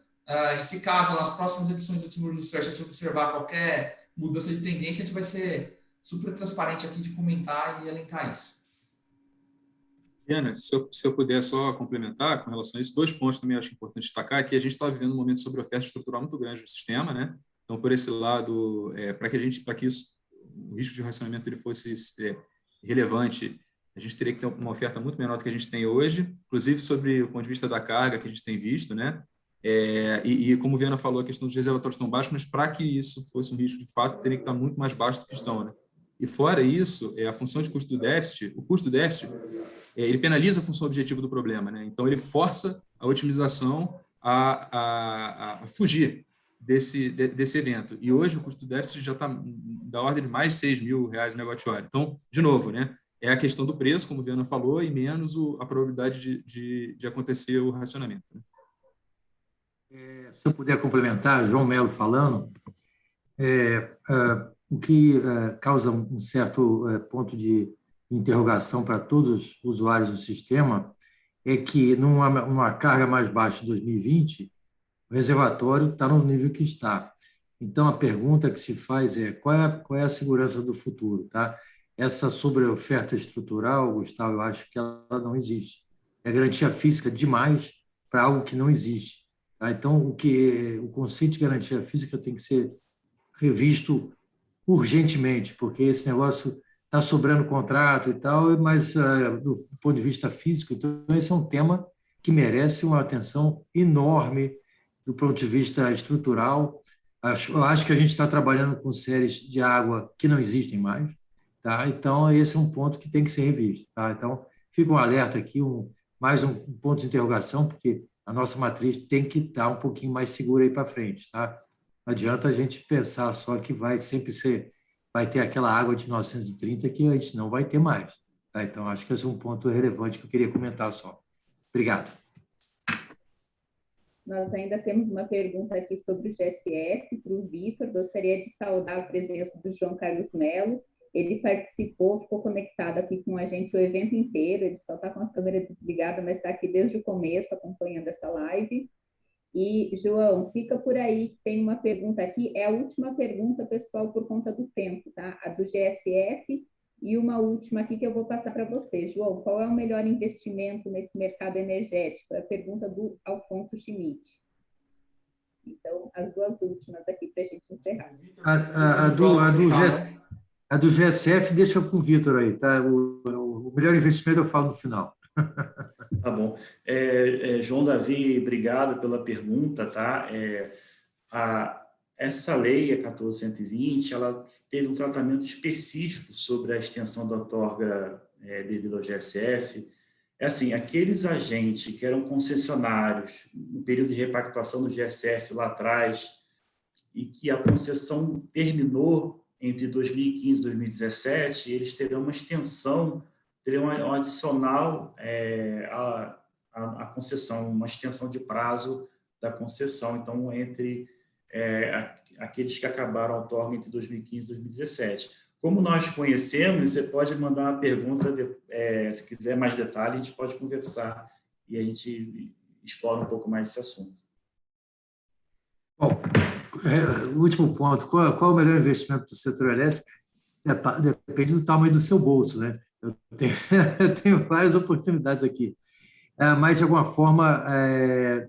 E se caso nas próximas edições do Team Research a gente observar qualquer mudança de tendência, a gente vai ser super transparente aqui de comentar e elencar isso. Diana, se eu puder só complementar com relação a esses dois pontos também acho importante destacar, que a gente está vivendo um momento sobre oferta estrutural muito grande no sistema, né? Então, por esse lado, para que o risco de racionamento ele fosse relevante, a gente teria que ter uma oferta muito menor do que a gente tem hoje, inclusive sobre o ponto de vista da carga que a gente tem visto, né? E como o Viana falou, a questão dos reservatórios estão baixos, mas para que isso fosse um risco de fato, teria que estar muito mais baixo do que estão, né? E fora isso, a função de custo do déficit, o custo do déficit, ele penaliza a função objetiva do problema, né? Então, ele força a otimização a fugir desse evento. E hoje o custo do déficit já está da ordem de mais de R$6.000 megawatt-hora. Então, de novo, né? É a questão do preço, como o Viana falou, e menos a probabilidade de acontecer o racionamento. Né? Se eu puder complementar, João Melo falando, o que causa um certo ponto de interrogação para todos os usuários do sistema é que, numa carga mais baixa de 2020, o reservatório está no nível que está. Então, a pergunta que se faz é qual é a segurança do futuro? Tá? Essa sobreoferta estrutural, Gustavo, eu acho que ela não existe. É garantia física demais para algo que não existe. Tá? Então, o conceito de garantia física tem que ser revisto urgentemente, porque esse negócio está sobrando contrato e tal, mas do ponto de vista físico, então esse é um tema que merece uma atenção enorme do ponto de vista estrutural. Eu acho que a gente está trabalhando com séries de água que não existem mais, tá? Então, esse é um ponto que tem que ser revisto, tá? Então, fica um alerta aqui, mais um ponto de interrogação, porque a nossa matriz tem que estar um pouquinho mais segura aí para frente, tá? Não adianta a gente pensar só que vai sempre vai ter aquela água de 1930 que a gente não vai ter mais, tá? Então, acho que esse é um ponto relevante que eu queria comentar só. Obrigado. Nós ainda temos uma pergunta aqui sobre o GSF para o Vitor. Gostaria de saudar a presença do João Carlos Melo. Ele participou, ficou conectado aqui com a gente o evento inteiro. Ele só está com a câmera desligada, mas está aqui desde o começo acompanhando essa live. E, João, fica por aí, que tem uma pergunta aqui. É a última pergunta, pessoal, por conta do tempo, tá? A do GSF. E uma última aqui que eu vou passar para você. João, qual é o melhor investimento nesse mercado energético? É a pergunta do Alfonso Schmidt. Então, as duas últimas aqui para a gente encerrar. A do GSF deixa com o Vitor aí, tá? O melhor investimento eu falo no final. Tá bom. João Davi, obrigado pela pergunta, tá? Essa lei, a 14.120, ela teve um tratamento específico sobre a extensão da outorga devido ao GSF. Assim, aqueles agentes que eram concessionários no período de repactuação do GSF lá atrás e que a concessão terminou entre 2015 e 2017, eles terão uma extensão, terão um adicional à concessão, uma extensão de prazo da concessão. Então, entre aqueles que acabaram a outorga entre 2015 e 2017. Como nós conhecemos, você pode mandar uma pergunta, se quiser mais detalhe, a gente pode conversar e a gente explora um pouco mais esse assunto. Bom, o último ponto, qual é o melhor investimento do setor elétrico? Depende do tamanho do seu bolso, né? Eu tenho várias oportunidades aqui. Mas, de alguma forma,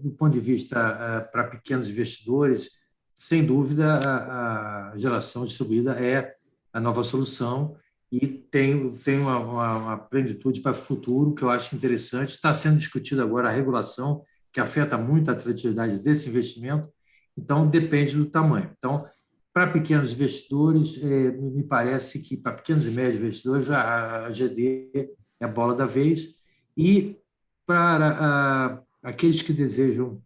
do ponto de vista para pequenos investidores, sem dúvida, a geração distribuída é a nova solução e tem uma plenitude para o futuro que eu acho interessante. Está sendo discutida agora a regulação, que afeta muito a atratividade desse investimento, então depende do tamanho. Então, para pequenos investidores, me parece que para pequenos e médios investidores, a GD é a bola da vez, e para aqueles que desejam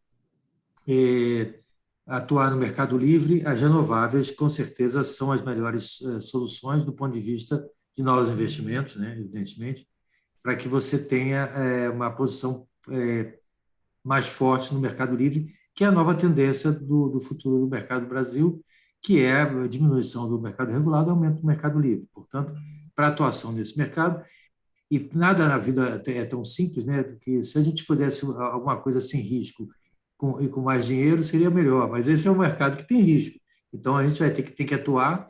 atuar no mercado livre, as renováveis, com certeza, são as melhores soluções do ponto de vista de novos investimentos, né, evidentemente, para que você tenha uma posição mais forte no mercado livre, que é a nova tendência do futuro do mercado do Brasil, que é a diminuição do mercado regulado e aumento do mercado livre. Portanto, para a atuação nesse mercado, e nada na vida é tão simples, né, que se a gente pudesse alguma coisa sem risco e com mais dinheiro, seria melhor, mas esse é um mercado que tem risco. Então, a gente vai ter que atuar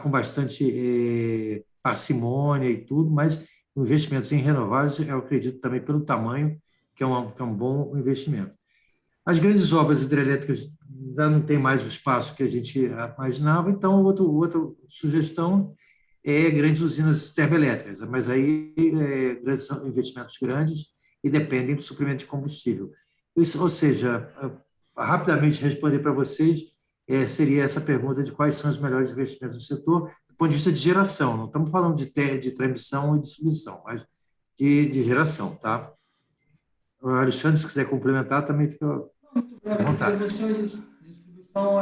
com bastante parcimônia e tudo, mas investimentos em renováveis, eu acredito também pelo tamanho, que é um bom investimento. As grandes obras hidrelétricas já não tem mais o espaço que a gente imaginava, então outra sugestão é grandes usinas termoelétricas, mas aí são investimentos grandes e dependem do suprimento de combustível. Ou seja, rapidamente responder para vocês, seria essa pergunta de quais são os melhores investimentos do setor, do ponto de vista de geração. Não estamos falando de transmissão e distribuição, mas de geração, tá? O Alexandre, se quiser complementar, também fica à vontade. Transmissão e distribuição,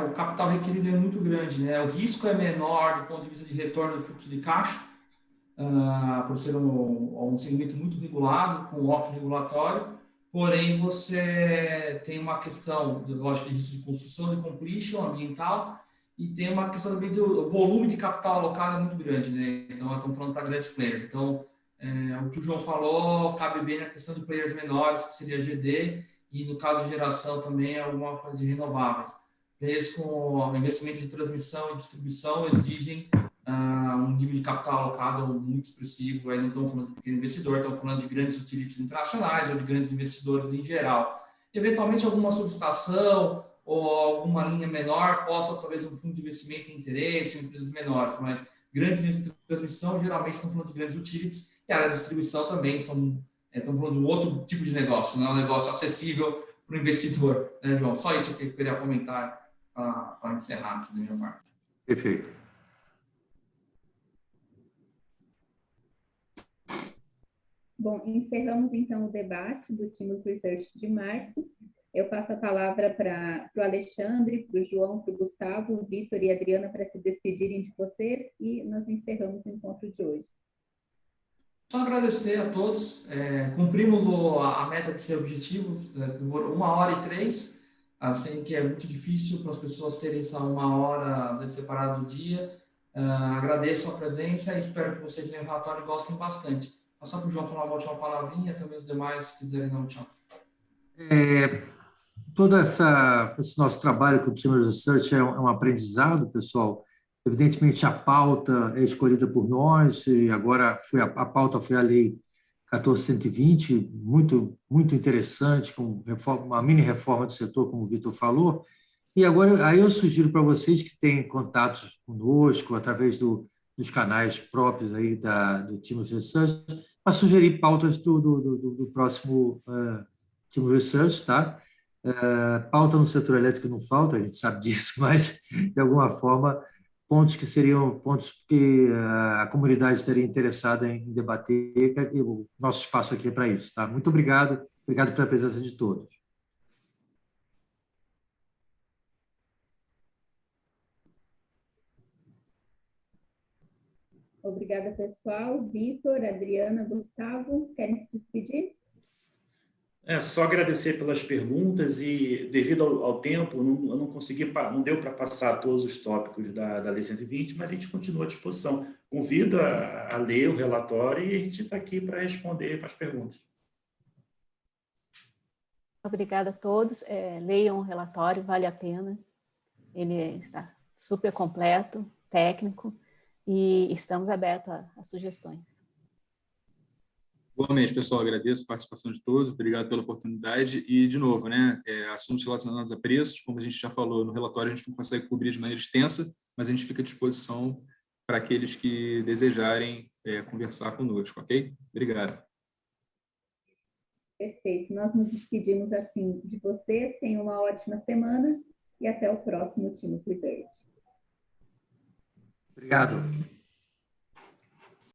o capital requerido é muito grande, né? O risco é menor do ponto de vista de retorno do fluxo de caixa, por ser um segmento muito regulado, com óculos regulatório. Porém, você tem uma questão, lógico, de risco de construção, de completion ambiental, e tem uma questão também do volume de capital alocado muito grande, né? Então, nós estamos falando para grandes players. Então, o que o João falou cabe bem na questão de players menores, que seria a GD, e no caso de geração também alguma coisa de renováveis. Players com investimento de transmissão e distribuição exigem um nível de capital alocado muito expressivo. Aí não estamos falando de pequeno investidor, estamos falando de grandes utilities internacionais ou de grandes investidores em geral. Eventualmente, alguma subestação ou alguma linha menor possa, talvez, um fundo de investimento em interesse, empresas menores, mas grandes linhas de transmissão, geralmente, estamos falando de grandes utilities, e a área de distribuição também estamos falando de um outro tipo de negócio, não é um negócio acessível o investidor, né, João? Só isso que eu queria comentar para encerrar aqui da minha parte. Perfeito. Bom, encerramos então o debate do Timos Research de março. Eu passo a palavra para o Alexandre, para o João, para o Gustavo, o Vitor e a Adriana para se despedirem de vocês e nós encerramos o encontro de hoje. Só agradecer a todos. Cumprimos a meta de ser objetivo, demorou 1h03, assim que é muito difícil para as pessoas terem essa 1 hora às vezes, separada do dia. Agradeço a presença e espero que vocês no relatório gostem bastante. Passar para o João falar uma última palavrinha, também os demais, se quiserem dar um tchau. Todo esse nosso trabalho com o Team Research é um aprendizado, pessoal. Evidentemente, a pauta é escolhida por nós, e agora a pauta foi a Lei 14.120, muito interessante, com uma mini reforma do setor, como o Vitor falou. E agora, aí eu sugiro para vocês que têm contatos conosco, através dos canais próprios aí do Team Research, para sugerir pautas do próximo Team Research, tá? Pauta no setor elétrico não falta, a gente sabe disso, mas, de alguma forma, pontos que seriam pontos que a comunidade estaria interessada em debater, e o nosso espaço aqui é para isso. Tá? Muito obrigado pela presença de todos. Obrigada, pessoal. Vitor, Adriana, Gustavo, querem se despedir? Só agradecer pelas perguntas e, devido ao tempo, eu não consegui, não deu para passar todos os tópicos da Lei 120, mas a gente continua à disposição. Convido a ler o relatório e a gente está aqui para responder as perguntas. Obrigada a todos. Leiam o relatório, vale a pena. Ele está super completo, técnico, e estamos abertos a sugestões. Igualmente, pessoal, agradeço a participação de todos, obrigado pela oportunidade e, de novo, né, assuntos relacionados a preços, como a gente já falou no relatório, a gente não consegue cobrir de maneira extensa, mas a gente fica à disposição para aqueles que desejarem conversar conosco, ok? Obrigado. Perfeito. Nós nos despedimos assim de vocês, tenham uma ótima semana e até o próximo Timos Research. Obrigado.